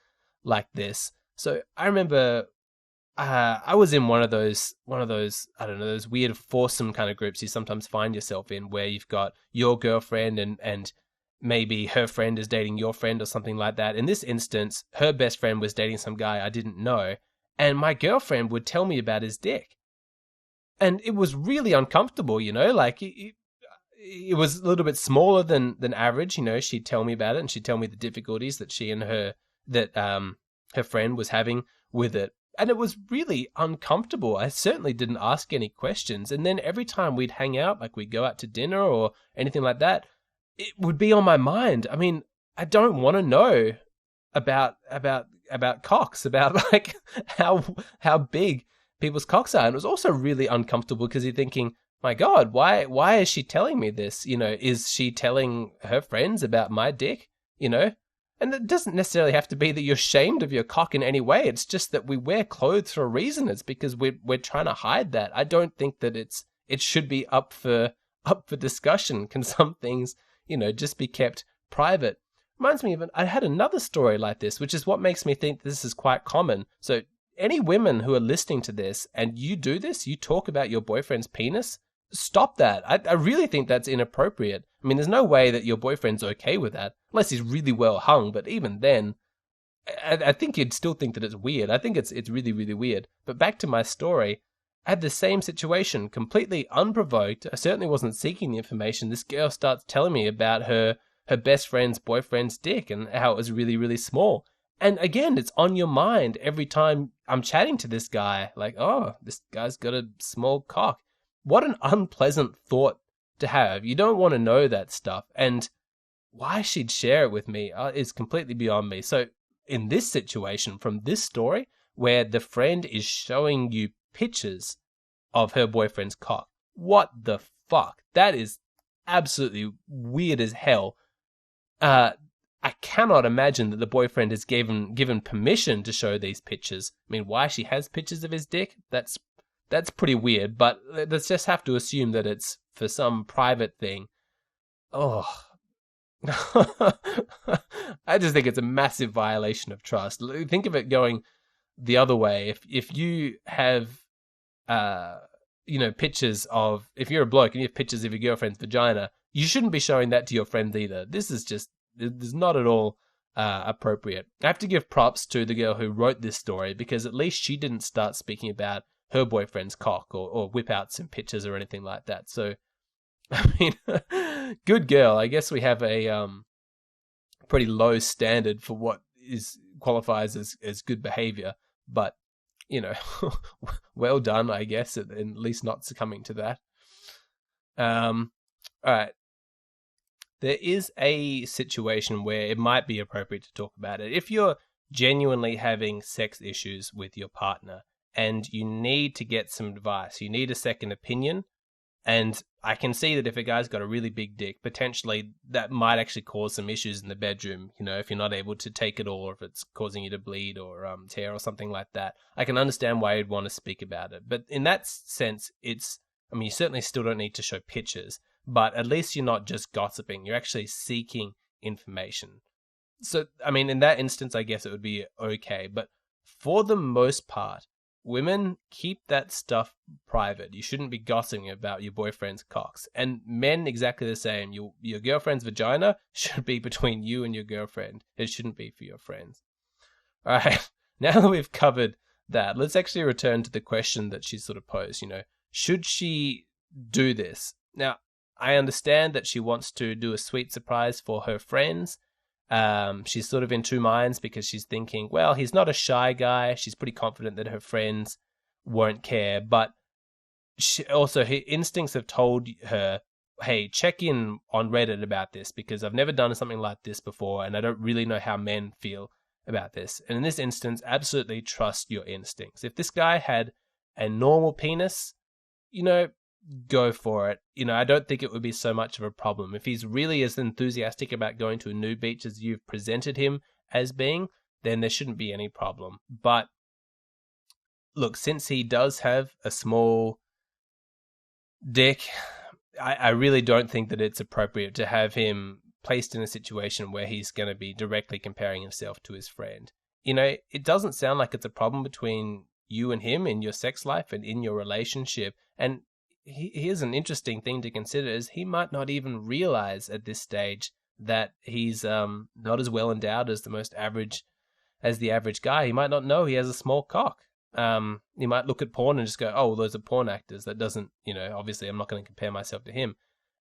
[SPEAKER 1] like this. So I remember I was in one of those I don't know, those weird foursome kind of groups you sometimes find yourself in, where you've got your girlfriend and maybe her friend is dating your friend or something like that. In this instance, her best friend was dating some guy I didn't know, and my girlfriend would tell me about his dick. And it was really uncomfortable, you know, like it was a little bit smaller than average, you know. She'd tell me about it and she'd tell me the difficulties that she and her friend was having with it. And it was really uncomfortable. I certainly didn't ask any questions. And then every time we'd hang out, like we'd go out to dinner or anything like that, it would be on my mind. I mean, I don't want to know about cocks, about like how big people's cocks are. And it was also really uncomfortable because you're thinking, my God, why is she telling me this? You know, is she telling her friends about my dick? You know? And it doesn't necessarily have to be that you're ashamed of your cock in any way. It's just that we wear clothes for a reason. It's because we're trying to hide that. I don't think that it should be up for discussion. Can some things, you know, just be kept private? Reminds me of I had another story like this, which is what makes me think this is quite common. So any women who are listening to this and you do this, you talk about your boyfriend's penis, stop that. I really think that's inappropriate. I mean, there's no way that your boyfriend's okay with that, unless he's really well hung. But even then, I think you'd still think that it's weird. I think it's really, really weird. But back to my story, I had the same situation, completely unprovoked. I certainly wasn't seeking the information. This girl starts telling me about her best friend's boyfriend's dick and how it was really, really small. And again, it's on your mind every time I'm chatting to this guy. Like, oh, this guy's got a small cock. What an unpleasant thought to have. You don't want to know that stuff. And why she'd share it with me is completely beyond me. So in this situation, from this story, where the friend is showing you pictures of her boyfriend's cock, what the fuck? That is absolutely weird as hell. I cannot imagine that the boyfriend has given permission to show these pictures. I mean, why she has pictures of his dick? That's pretty weird, but let's just have to assume that it's for some private thing. Oh. I just think it's a massive violation of trust. Think of it going the other way. If you have pictures of, if you're a bloke and you have pictures of your girlfriend's vagina, you shouldn't be showing that to your friends either. This is not at all appropriate. I have to give props to the girl who wrote this story, because at least she didn't start speaking about her boyfriend's cock or whip out some pictures or anything like that. So, I mean, good girl. I guess we have a pretty low standard for what qualifies as good behavior, but well done, I guess, at least not succumbing to that. All right. There is a situation where it might be appropriate to talk about it. If you're genuinely having sex issues with your partner and you need to get some advice, you need a second opinion, and I can see that if a guy's got a really big dick, potentially that might actually cause some issues in the bedroom, if you're not able to take it all, or if it's causing you to bleed or tear or something like that. I can understand why you'd want to speak about it. But in that sense, you certainly still don't need to show pictures, but at least you're not just gossiping. You're actually seeking information. So, in that instance, I guess it would be okay. But for the most part, women, keep that stuff private. You shouldn't be gossiping about your boyfriend's cocks. And men, exactly the same. Your girlfriend's vagina should be between you and your girlfriend. It shouldn't be for your friends. All right, now that we've covered that, let's actually return to the question that she sort of posed. Should she do this? Now, I understand that she wants to do a sweet surprise for her friends. She's sort of in two minds, because she's thinking, well, he's not a shy guy. She's pretty confident that her friends won't care. But her instincts have told her, hey, check in on Reddit about this, because I've never done something like this before, and I don't really know how men feel about this. And in this instance, absolutely trust your instincts. If this guy had a normal penis, go for it. I don't think it would be so much of a problem. If he's really as enthusiastic about going to a nude beach as you've presented him as being, then there shouldn't be any problem. But look, since he does have a small dick, I really don't think that it's appropriate to have him placed in a situation where he's going to be directly comparing himself to his friend. It doesn't sound like it's a problem between you and him in your sex life and in your relationship. And here's an interesting thing to consider, is he might not even realize at this stage that he's not as well endowed as the average guy. He might not know he has a small cock. He might look at porn and just go, oh, well, those are porn actors. That doesn't, obviously I'm not going to compare myself to him.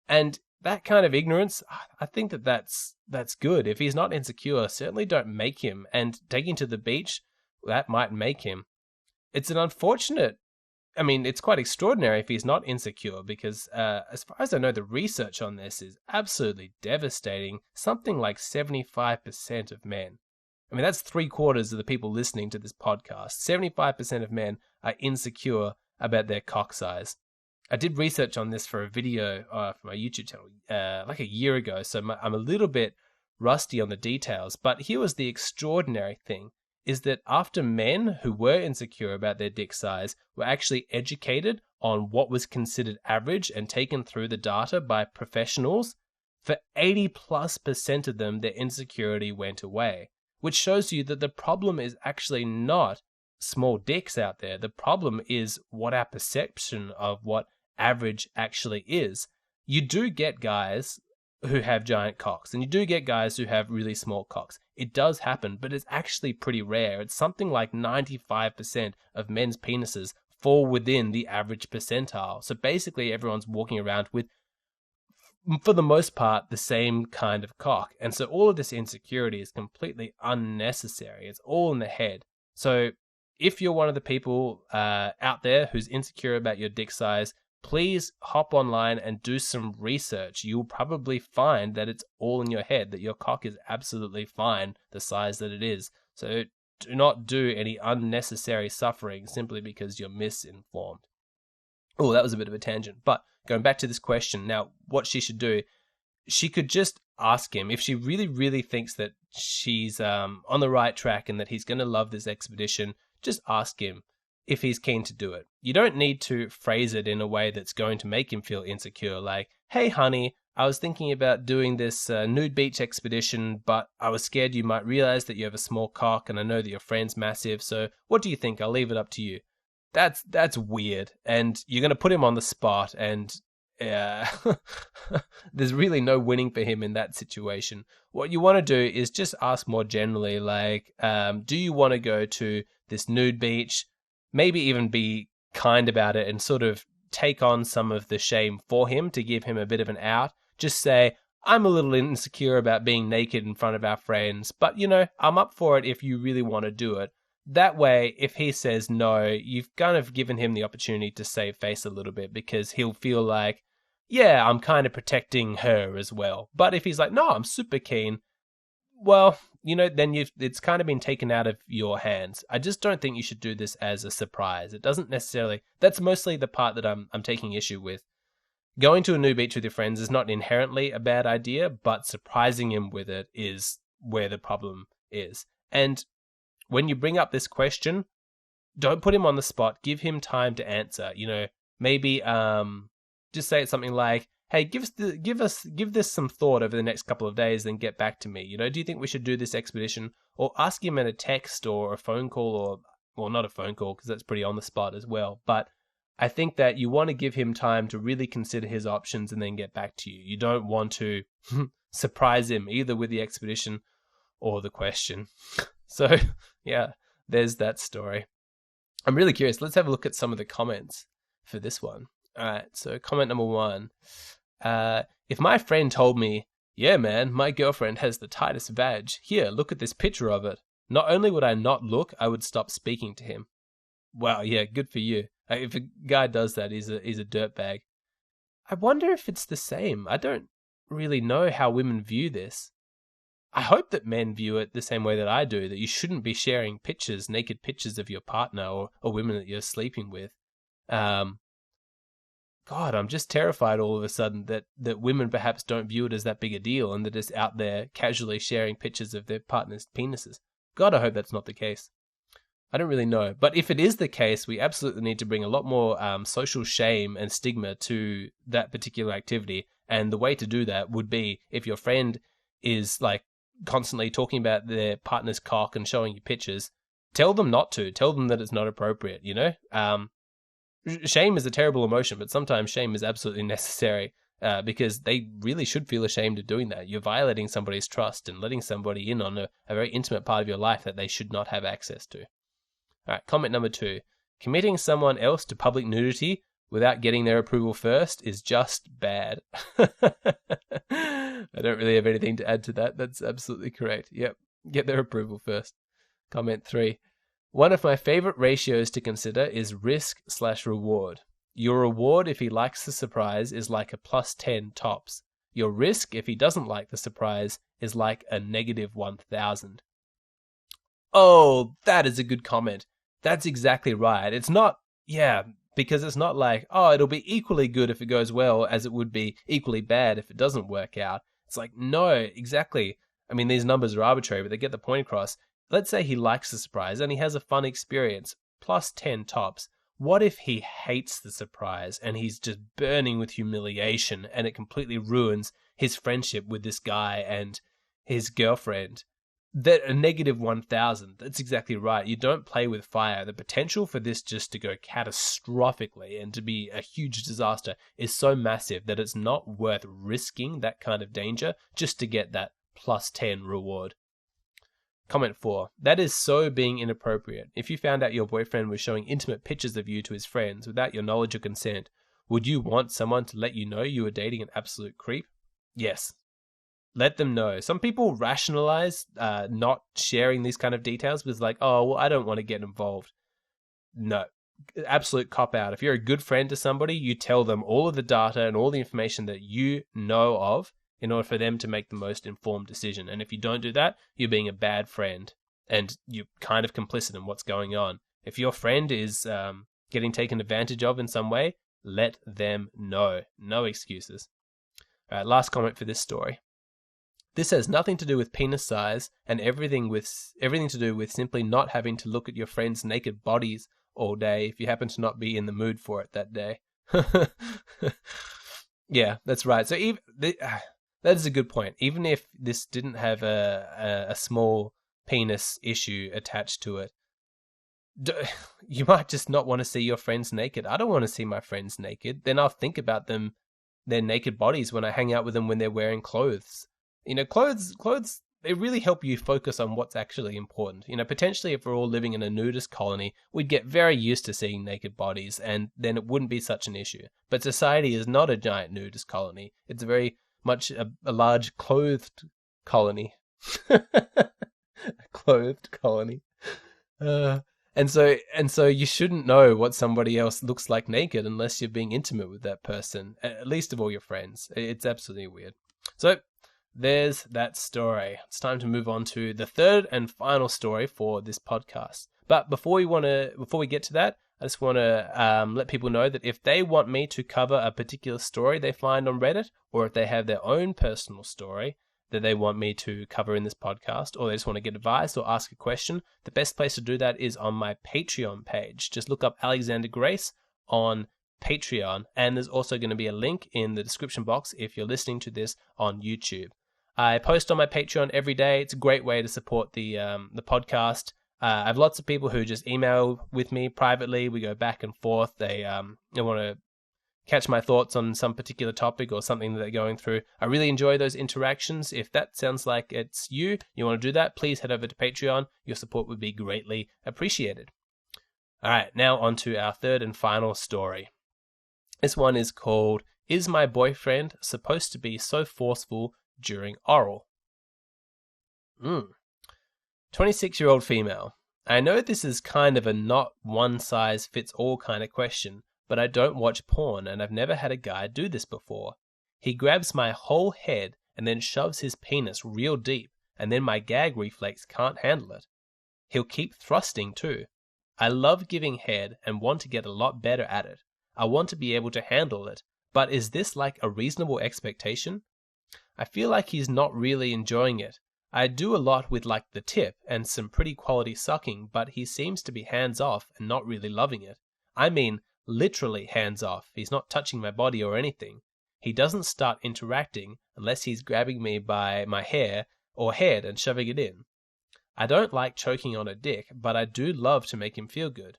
[SPEAKER 1] And that kind of ignorance, I think that's good. If he's not insecure, certainly don't make him. And taking to the beach, that might make him. It's it's quite extraordinary if he's not insecure, because as far as I know, the research on this is absolutely devastating. Something like 75% of men, that's 3/4 of the people listening to this podcast, 75% of men are insecure about their cock size. I did research on this for a video for my YouTube channel like a year ago, so I'm a little bit rusty on the details. But here was the extraordinary thing, is that after men who were insecure about their dick size were actually educated on what was considered average and taken through the data by professionals, for 80+% of them, their insecurity went away, which shows you that the problem is actually not small dicks out there. The problem is what our perception of what average actually is. You do get guys who have giant cocks, and you do get guys who have really small cocks. It does happen, but it's actually pretty rare. It's something like 95% of men's penises fall within the average percentile. So basically everyone's walking around with, for the most part, the same kind of cock. And so all of this insecurity is completely unnecessary. It's all in the head. So if you're one of the people out there who's insecure about your dick size, please hop online and do some research. You'll probably find that it's all in your head, that your cock is absolutely fine the size that it is. So do not do any unnecessary suffering simply because you're misinformed. Oh, that was a bit of a tangent. But going back to this question, now what she should do, she could just ask him if she really, really thinks that she's on the right track and that he's going to love this expedition. Just ask him if he's keen to do it. You don't need to phrase it in a way that's going to make him feel insecure, like, hey, honey, I was thinking about doing this nude beach expedition, but I was scared you might realize that you have a small cock, and I know that your friend's massive, so what do you think? I'll leave it up to you. that's weird, and you're going to put him on the spot, and there's really no winning for him in that situation. What you want to do is just ask more generally, like, do you want to go to this nude beach? Maybe even be kind about it and sort of take on some of the shame for him to give him a bit of an out. Just say, I'm a little insecure about being naked in front of our friends, but I'm up for it if you really want to do it. That way, if he says no, you've kind of given him the opportunity to save face a little bit, because he'll feel like, yeah, I'm kind of protecting her as well. But if he's like, no, I'm super keen, well, then it's kind of been taken out of your hands. I just don't think you should do this as a surprise. It doesn't necessarily, that's mostly the part that I'm taking issue with. Going to a new beach with your friends is not inherently a bad idea, but surprising him with it is where the problem is. And when you bring up this question, don't put him on the spot. Give him time to answer. Maybe just say something like, "Hey, give this some thought over the next couple of days, then get back to me. Do you think we should do this expedition?" Or ask him in a text or a phone call, or well, not a phone call because that's pretty on the spot as well. But I think that you want to give him time to really consider his options and then get back to you. You don't want to surprise him either with the expedition or the question. So, yeah, there's that story. I'm really curious. Let's have a look at some of the comments for this one. All right, so comment number 1. If my friend told me, yeah, man, my girlfriend has the tightest vag. Here, look at this picture of it. Not only would I not look, I would stop speaking to him. Wow, yeah, good for you. If a guy does that, he's a dirtbag. I wonder if it's the same. I don't really know how women view this. I hope that men view it the same way that I do, that you shouldn't be sharing naked pictures of your partner or women that you're sleeping with. God, I'm just terrified all of a sudden that women perhaps don't view it as that big a deal and they're just out there casually sharing pictures of their partner's penises. God, I hope that's not the case. I don't really know. But if it is the case, we absolutely need to bring a lot more social shame and stigma to that particular activity. And the way to do that would be, if your friend is like constantly talking about their partner's cock and showing you pictures, tell them not to. Tell them that it's not appropriate, Shame is a terrible emotion, but sometimes shame is absolutely necessary because they really should feel ashamed of doing that. You're violating somebody's trust and letting somebody in on a very intimate part of your life that they should not have access to. All right, comment number 2. Committing someone else to public nudity without getting their approval first is just bad. I don't really have anything to add to that. That's absolutely correct. Yep, get their approval first. Comment 3. One of my favorite ratios to consider is risk/reward. Your reward, if he likes the surprise, is like a +10 tops. Your risk, if he doesn't like the surprise, is like a -1,000. Oh, that is a good comment. That's exactly right. It's not, because it's not like, oh, it'll be equally good if it goes well as it would be equally bad if it doesn't work out. It's like, no, exactly. I mean, these numbers are arbitrary, but they get the point across. Let's say he likes the surprise and he has a fun experience, +10 tops. What if he hates the surprise and he's just burning with humiliation and it completely ruins his friendship with this guy and his girlfriend? That a -1,000. That's exactly right. You don't play with fire. The potential for this just to go catastrophically and to be a huge disaster is so massive that it's not worth risking that kind of danger just to get that +10 reward. Comment 4. That is so being inappropriate. If you found out your boyfriend was showing intimate pictures of you to his friends without your knowledge or consent, would you want someone to let you know you were dating an absolute creep? Yes. Let them know. Some people rationalize not sharing these kind of details with like, oh, well, I don't want to get involved. No, absolute cop out. If you're a good friend to somebody, you tell them all of the data and all the information that you know of in order for them to make the most informed decision. And if you don't do that, you're being a bad friend and you're kind of complicit in what's going on. If your friend is getting taken advantage of in some way, let them know. No excuses. All right, last comment for this story. This has nothing to do with penis size and everything to do with simply not having to look at your friends' naked bodies all day if you happen to not be in the mood for it that day. Yeah, that's right. So that is a good point. Even if this didn't have a small penis issue attached to it, you might just not want to see your friends naked. I don't want to see my friends naked. Then I'll think about their naked bodies when I hang out with them when they're wearing clothes. Clothes, they really help you focus on what's actually important. Potentially if we're all living in a nudist colony, we'd get very used to seeing naked bodies, and then it wouldn't be such an issue. But society is not a giant nudist colony. It's very much a large clothed colony. A clothed colony. And so you shouldn't know what somebody else looks like naked unless you're being intimate with that person, at least of all your friends. It's absolutely weird. So there's that story. It's time to move on to the third and final story for this podcast. But before we get to that, I just want to let people know that if they want me to cover a particular story they find on Reddit, or if they have their own personal story that they want me to cover in this podcast, or they just want to get advice or ask a question, the best place to do that is on my Patreon page. Just look up Alexander Grace on Patreon, and there's also going to be a link in the description box if you're listening to this on YouTube. I post on my Patreon every day. It's a great way to support the podcast. I have lots of people who just email with me privately. We go back and forth. They want to catch my thoughts on some particular topic or something that they're going through. I really enjoy those interactions. If that sounds like it's you want to do that, please head over to Patreon. Your support would be greatly appreciated. All right, now on to our third and final story. This one is called, Is My Boyfriend Supposed to Be So Forceful During Oral? 26-year-old female. I know this is kind of a not one-size-fits-all kind of question, but I don't watch porn and I've never had a guy do this before. He grabs my whole head and then shoves his penis real deep, and then my gag reflex can't handle it. He'll keep thrusting too. I love giving head and want to get a lot better at it. I want to be able to handle it, but is this like a reasonable expectation? I feel like he's not really enjoying it. I do a lot with like the tip and some pretty quality sucking, but he seems to be hands off and not really loving it. I mean, literally hands off. He's not touching my body or anything. He doesn't start interacting unless he's grabbing me by my hair or head and shoving it in. I don't like choking on a dick, but I do love to make him feel good.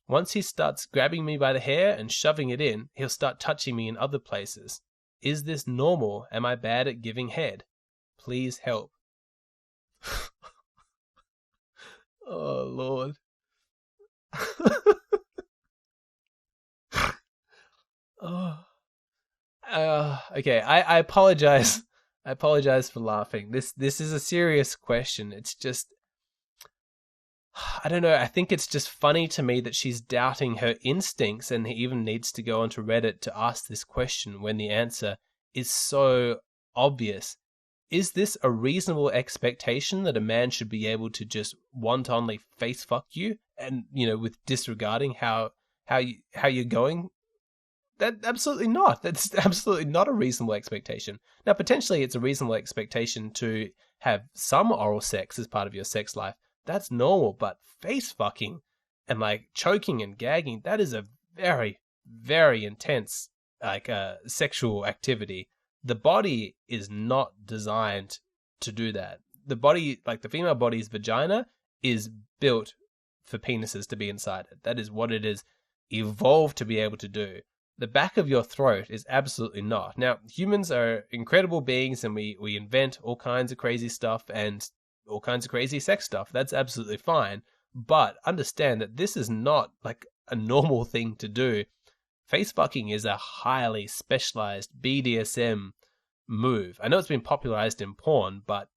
[SPEAKER 1] Once he starts grabbing me by the hair and shoving it in, he'll start touching me in other places. Is this normal? Am I bad at giving head? Please help. Oh, Lord. Okay, I apologize. I apologize for laughing. This is a serious question. It's just, I don't know. I think it's just funny to me that she's doubting her instincts and even needs to go onto Reddit to ask this question when the answer is so obvious. Is this a reasonable expectation that a man should be able to just wantonly face fuck you and, with disregarding how you're going? That absolutely not. That's absolutely not a reasonable expectation. Now, potentially it's a reasonable expectation to have some oral sex as part of your sex life. That's normal, but face fucking and like choking and gagging, that is a very, very intense sexual activity. The body is not designed to do that. The body, like the female body's vagina, is built for penises to be inside it. That is what it is evolved to be able to do. The back of your throat is absolutely not. Now, humans are incredible beings and we invent all kinds of crazy stuff and all kinds of crazy sex stuff. That's absolutely fine. But understand that this is not like a normal thing to do. Face fucking is a highly specialized BDSM move. I know it's been popularized in porn, but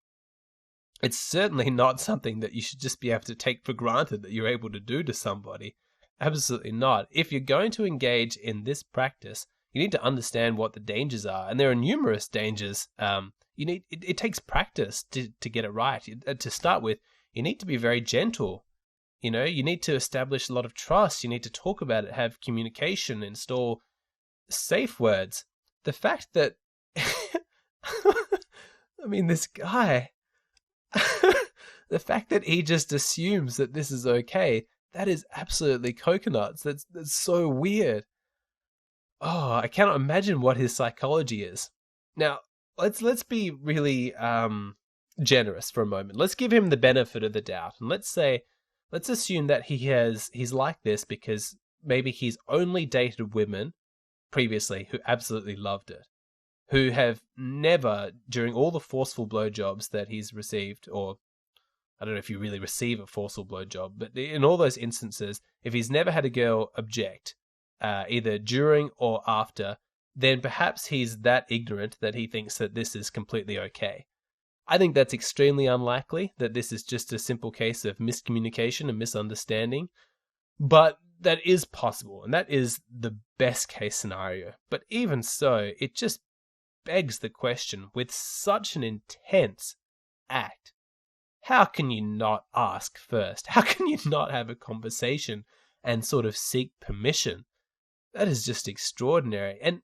[SPEAKER 1] it's certainly not something that you should just be able to take for granted that you're able to do to somebody. Absolutely not. If you're going to engage in this practice, you need to understand what the dangers are, and there are numerous dangers. It takes practice to get it right. To start with, you need to be very gentle. You need to establish a lot of trust. You need to talk about it, have communication, install safe words. The fact that, I mean, this guy, the fact that he just assumes that this is okay, that is absolutely coconuts. That's so weird. Oh, I cannot imagine what his psychology is. Now, let's be really generous for a moment. Let's give him the benefit of the doubt, and let's say let's assume that he's like this because maybe he's only dated women previously who absolutely loved it, who have never, during all the forceful blowjobs that he's received, or I don't know if you really receive a forceful blowjob, but in all those instances, if he's never had a girl object, either during or after, then perhaps he's that ignorant that he thinks that this is completely okay. I think that's extremely unlikely, that this is just a simple case of miscommunication and misunderstanding, but that is possible, and that is the best case scenario. But even so, it just begs the question, with such an intense act, how can you not ask first? How can you not have a conversation and sort of seek permission? That is just extraordinary. And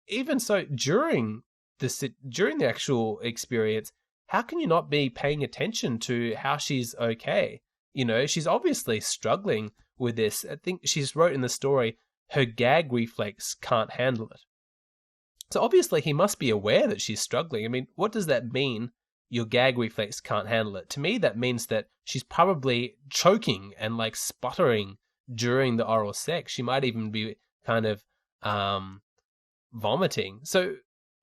[SPEAKER 1] even so, during the actual experience, how can you not be paying attention to how she's okay? You know, she's obviously struggling with this. I think she's wrote in the story, her gag reflex can't handle it. So obviously he must be aware that she's struggling. I mean, what does that mean? Your gag reflex can't handle it. To me, that means that she's probably choking and like sputtering during the oral sex. She might even be kind of vomiting. So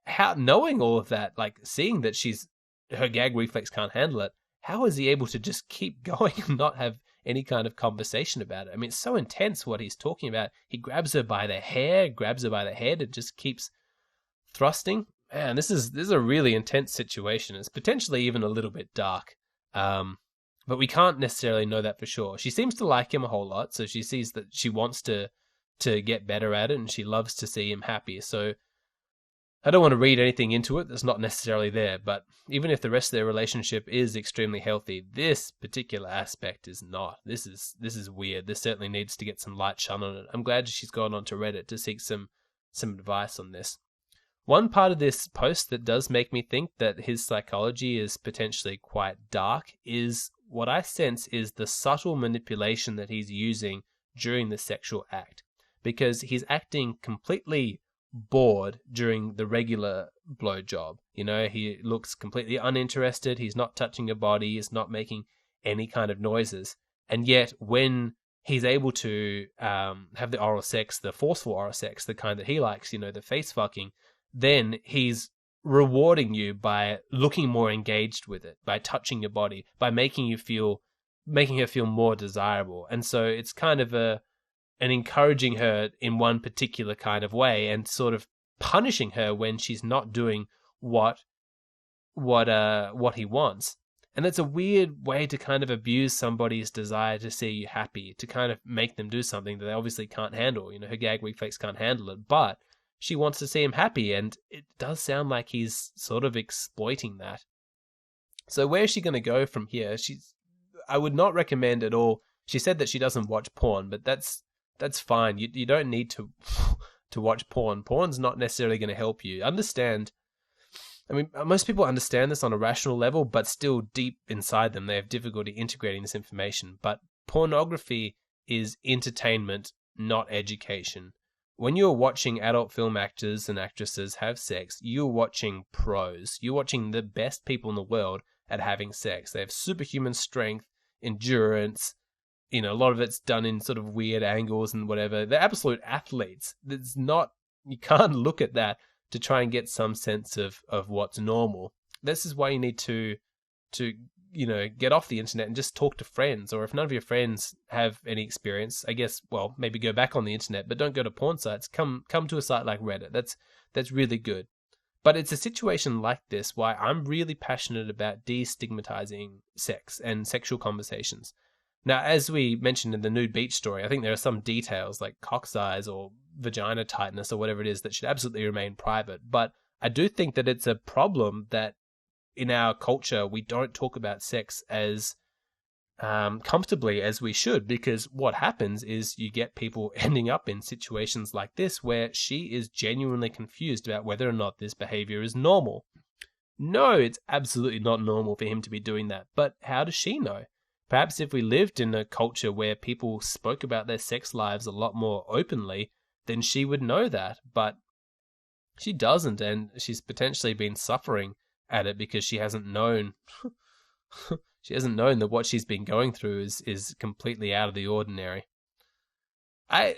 [SPEAKER 1] how, knowing all of that, like seeing that her gag reflex can't handle it, how is he able to just keep going and not have any kind of conversation about it? I mean, it's so intense what he's talking about. He grabs her by the hair, grabs her by the head, and just keeps thrusting. Man, this is a really intense situation. It's potentially even a little bit dark. But we can't necessarily know that for sure. She seems to like him a whole lot, so she sees that she wants to get better at it, and she loves to see him happy. So I don't want to read anything into it that's not necessarily there, but even if the rest of their relationship is extremely healthy, this particular aspect is not. This is weird. This certainly needs to get some light shone on it. I'm glad she's gone onto Reddit to seek some advice on this. One part of this post that does make me think that his psychology is potentially quite dark is what I sense is the subtle manipulation that he's using during the sexual act, because he's acting completely bored during the regular blowjob. You know, he looks completely uninterested. He's not touching her body. He's not making any kind of noises. And yet when he's able to have the oral sex, the forceful oral sex, the kind that he likes, you know, the face fucking, then he's rewarding you by looking more engaged with it, by touching your body, by making her feel more desirable. And so it's kind of an encouraging her in one particular kind of way and sort of punishing her when she's not doing what he wants. And it's a weird way to kind of abuse somebody's desire to see you happy, to kind of make them do something that they obviously can't handle. You know, her gag reflex can't handle it, but she wants to see him happy, and it does sound like he's sort of exploiting that. So where is she going to go from here? I would not recommend at all. She said that she doesn't watch porn, but that's fine. You don't need to watch porn. Porn's not necessarily going to help you. Understand. I mean, most people understand this on a rational level, but still deep inside them, they have difficulty integrating this information. But pornography is entertainment, not education. When you're watching adult film actors and actresses have sex, you're watching pros. You're watching the best people in the world at having sex. They have superhuman strength, endurance. You know, a lot of it's done in sort of weird angles and whatever. They're absolute athletes. You can't look at that to try and get some sense of what's normal. This is why you need to get off the internet and just talk to friends. Or if none of your friends have any experience, I guess, well, maybe go back on the internet, but don't go to porn sites. Come to a site like Reddit. That's really good. But it's a situation like this why I'm really passionate about destigmatizing sex and sexual conversations. Now, as we mentioned in the nude beach story, I think there are some details like cock size or vagina tightness or whatever it is that should absolutely remain private. But I do think that it's a problem that in our culture, we don't talk about sex as comfortably as we should, because what happens is you get people ending up in situations like this where she is genuinely confused about whether or not this behavior is normal. No, it's absolutely not normal for him to be doing that. But how does she know? Perhaps if we lived in a culture where people spoke about their sex lives a lot more openly, then she would know that. But she doesn't, and she's potentially been suffering at it because she hasn't known She hasn't known that what she's been going through is completely out of the ordinary. I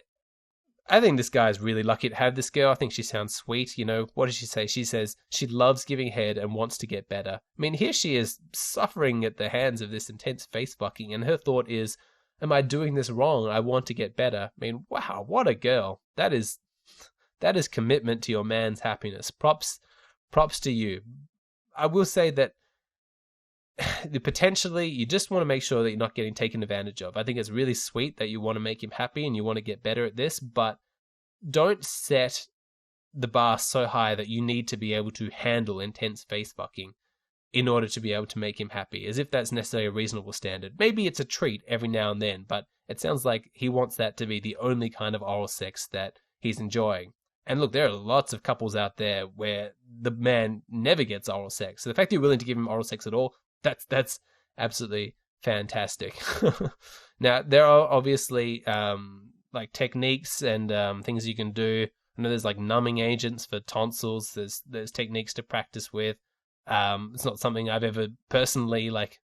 [SPEAKER 1] think this guy is really lucky to have this girl. I think she sounds sweet. You know, what does she say? She says she loves giving head and wants to get better. I mean, here she is suffering at the hands of this intense face fucking, and her thought is, am I doing this wrong? I want to get better. I mean, wow, what a girl. That is commitment to your man's happiness. Props to you. I will say that potentially you just want to make sure that you're not getting taken advantage of. I think it's really sweet that you want to make him happy and you want to get better at this, but don't set the bar so high that you need to be able to handle intense face fucking in order to be able to make him happy, as if that's necessarily a reasonable standard. Maybe it's a treat every now and then, but it sounds like he wants that to be the only kind of oral sex that he's enjoying. And look, there are lots of couples out there where the man never gets oral sex. So the fact that you're willing to give him oral sex at all, that's absolutely fantastic. Now, there are obviously like techniques and things you can do. I know there's like numbing agents for tonsils. There's techniques to practice with. It's not something I've ever personally like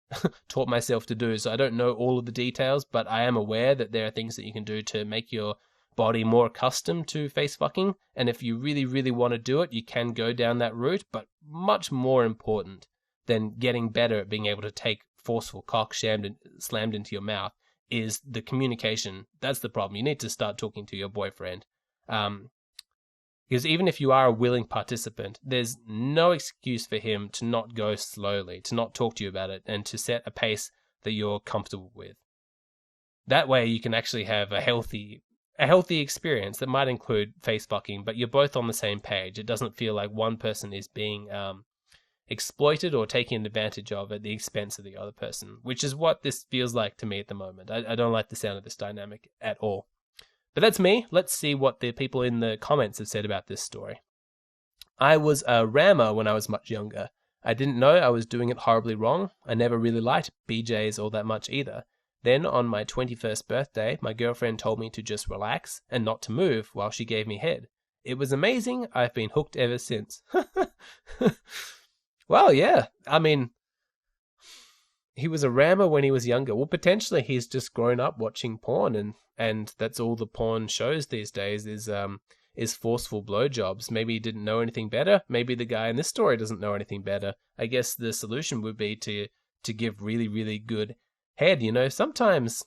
[SPEAKER 1] taught myself to do, so I don't know all of the details, but I am aware that there are things that you can do to make your body more accustomed to face fucking. And if you really, really want to do it, you can go down that route. But much more important than getting better at being able to take forceful cock slammed into your mouth is the communication. That's the problem. You need to start talking to your boyfriend. Because even if you are a willing participant, there's no excuse for him to not go slowly, to not talk to you about it, and to set a pace that you're comfortable with. That way you can actually have a healthy experience that might include face fucking, but you're both on the same page. It doesn't feel like one person is being exploited or taken advantage of at the expense of the other person, which is what this feels like to me at the moment. I don't like the sound of this dynamic at all. But that's me. Let's see what the people in the comments have said about this story. I was a rammer when I was much younger. I didn't know I was doing it horribly wrong. I never really liked BJs all that much either. Then, on my 21st birthday, my girlfriend told me to just relax and not to move while she gave me head. It was amazing. I've been hooked ever since. Well, yeah. I mean, he was a rammer when he was younger. Well, potentially he's just grown up watching porn, and that's all the porn shows these days is forceful blowjobs. Maybe he didn't know anything better. Maybe the guy in this story doesn't know anything better. I guess the solution would be to give really, really good head. You know, sometimes,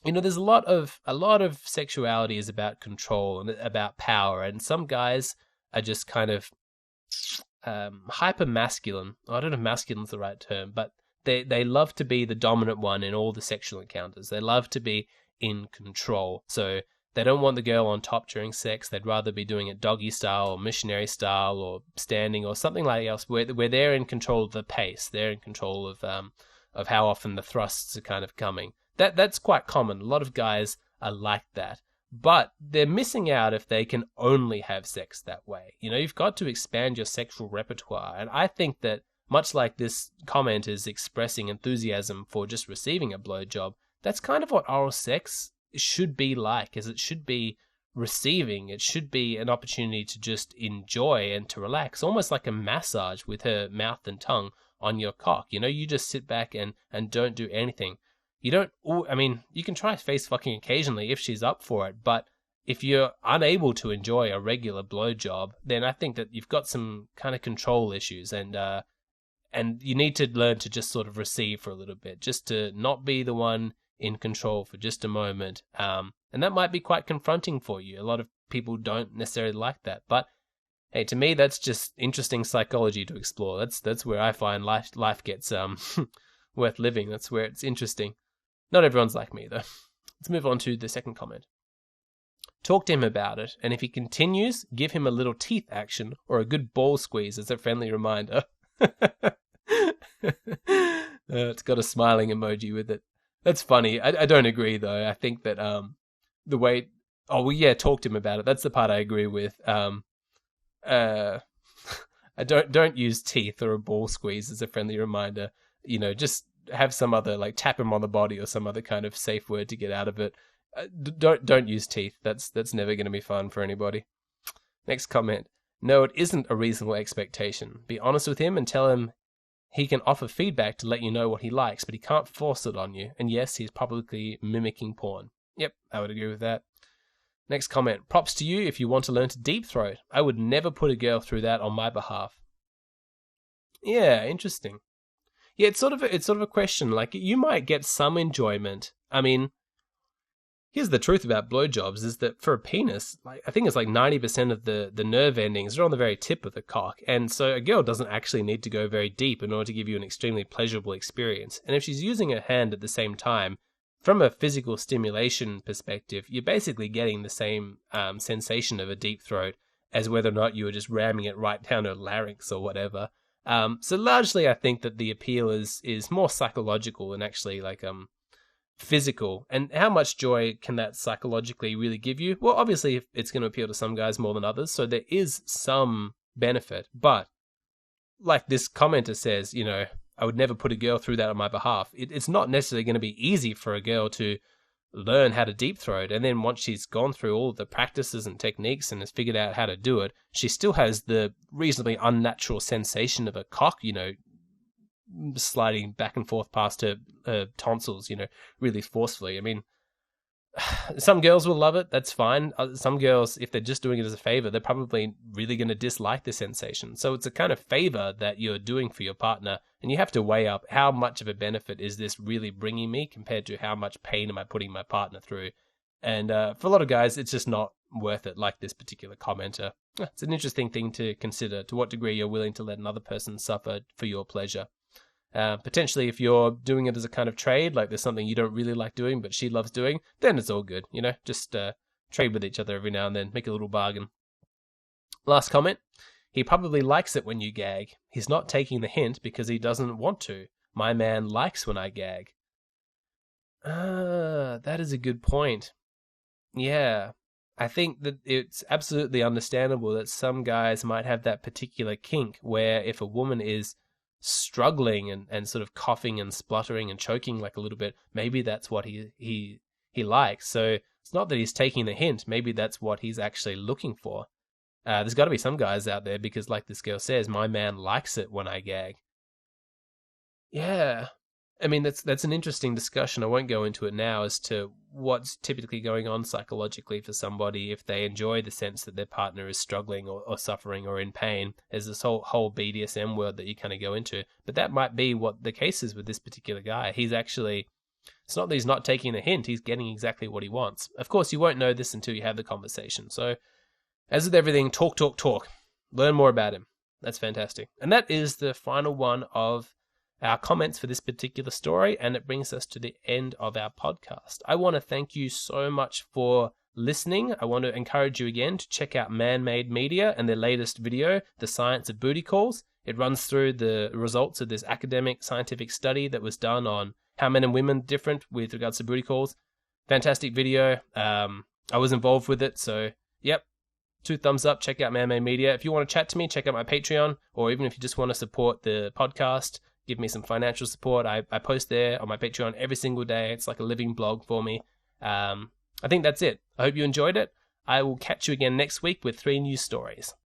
[SPEAKER 1] you know, there's a lot of sexuality is about control and about power, and some guys are just kind of hyper masculine. I don't know if masculine's the right term, but they love to be the dominant one in all the sexual encounters. They love to be in control. So they don't want the girl on top during sex. They'd rather be doing it doggy style or missionary style or standing or something like else where they're in control of the pace. They're in control of how often the thrusts are kind of coming. That's quite common. A lot of guys are like that. But they're missing out if they can only have sex that way. You know, you've got to expand your sexual repertoire. And I think that much like this comment is expressing enthusiasm for just receiving a blowjob, that's kind of what oral sex should be like, is it should be receiving. It should be an opportunity to just enjoy and to relax, almost like a massage with her mouth and tongue on your cock. You know, you just sit back and don't do anything. You don't, I mean, you can try face fucking occasionally if she's up for it, but if you're unable to enjoy a regular blowjob, then I think that you've got some kind of control issues, and you need to learn to just sort of receive for a little bit, just to not be the one in control for just a moment. And that might be quite confronting for you. A lot of people don't necessarily like that, but hey, to me, that's just interesting psychology to explore. That's where I find life gets worth living. That's where it's interesting. Not everyone's like me, though. Let's move on to the second comment. Talk to him about it, and if he continues, give him a little teeth action or a good ball squeeze as a friendly reminder. It's got a smiling emoji with it. That's funny. I don't agree, though. I think that the way... Oh, well, yeah, talk to him about it. That's the part I agree with. I don't use teeth or a ball squeeze as a friendly reminder. You know, just have some other, like, tap him on the body or some other kind of safe word to get out of it. Don't use teeth. That's never going to be fun for anybody. Next comment. No, it isn't a reasonable expectation. Be honest with him and tell him he can offer feedback to let you know what he likes, but he can't force it on you. And yes, he's probably mimicking porn. Yep, I would agree with that. Next comment. Props to you if you want to learn to deep throat. I would never put a girl through that on my behalf. Yeah, interesting. Yeah, it's sort of a question. Like, you might get some enjoyment. I mean, here's the truth about blowjobs is that for a penis, like, I think it's like 90% of the nerve endings are on the very tip of the cock. And so a girl doesn't actually need to go very deep in order to give you an extremely pleasurable experience. And if she's using her hand at the same time, from a physical stimulation perspective, you're basically getting the same sensation of a deep throat as whether or not you were just ramming it right down her larynx or whatever. So largely, I think that the appeal is more psychological than actually like physical. And how much joy can that psychologically really give you? Well, obviously, it's going to appeal to some guys more than others, so there is some benefit. But like this commenter says, you know, I would never put a girl through that on my behalf. It's not necessarily going to be easy for a girl to learn how to deep throat, and then once she's gone through all the practices and techniques and has figured out how to do it, she still has the reasonably unnatural sensation of a cock, you know, sliding back and forth past her tonsils, you know, really forcefully. I mean, some girls will love it, that's fine. Some girls, if they're just doing it as a favor, they're probably really going to dislike the sensation. So it's a kind of favor that you're doing for your partner, and you have to weigh up how much of a benefit is this really bringing me compared to how much pain am I putting my partner through. And for a lot of guys, it's just not worth it, like this particular commenter. It's an interesting thing to consider, to what degree you're willing to let another person suffer for your pleasure. Potentially, if you're doing it as a kind of trade, like there's something you don't really like doing, but she loves doing, then it's all good, you know, just trade with each other every now and then, make a little bargain. Last comment. He probably likes it when you gag. He's not taking the hint because he doesn't want to. My man likes when I gag. That is a good point. Yeah. I think that it's absolutely understandable that some guys might have that particular kink where if a woman is struggling and sort of coughing and spluttering and choking like a little bit, maybe that's what he likes. So it's not that he's taking the hint, maybe that's what he's actually looking for. There's got to be some guys out there, because like this girl says, my man likes it when I gag. Yeah, I mean, that's an interesting discussion. I won't go into it now as to what's typically going on psychologically for somebody if they enjoy the sense that their partner is struggling or suffering or in pain. There's this whole BDSM world that you kind of go into. But that might be what the case is with this particular guy. He's actually, it's not that he's not taking a hint, he's getting exactly what he wants. Of course, you won't know this until you have the conversation. So, as with everything, talk. Learn more about him. That's fantastic. And that is the final one of our comments for this particular story, and it brings us to the end of our podcast. I want to thank you so much for listening. I want to encourage you again to check out Man-Made Media and their latest video, The Science of Booty Calls. It runs through the results of this academic scientific study that was done on how men and women are different with regards to booty calls. Fantastic video. I was involved with it, so yep. 2 thumbs up. Check out Man-Made Media. If you want to chat to me, check out my Patreon, or even if you just want to support the podcast, give me some financial support. I post there on my Patreon every single day. It's like a living blog for me. I think that's it. I hope you enjoyed it. I will catch you again next week with 3 new stories.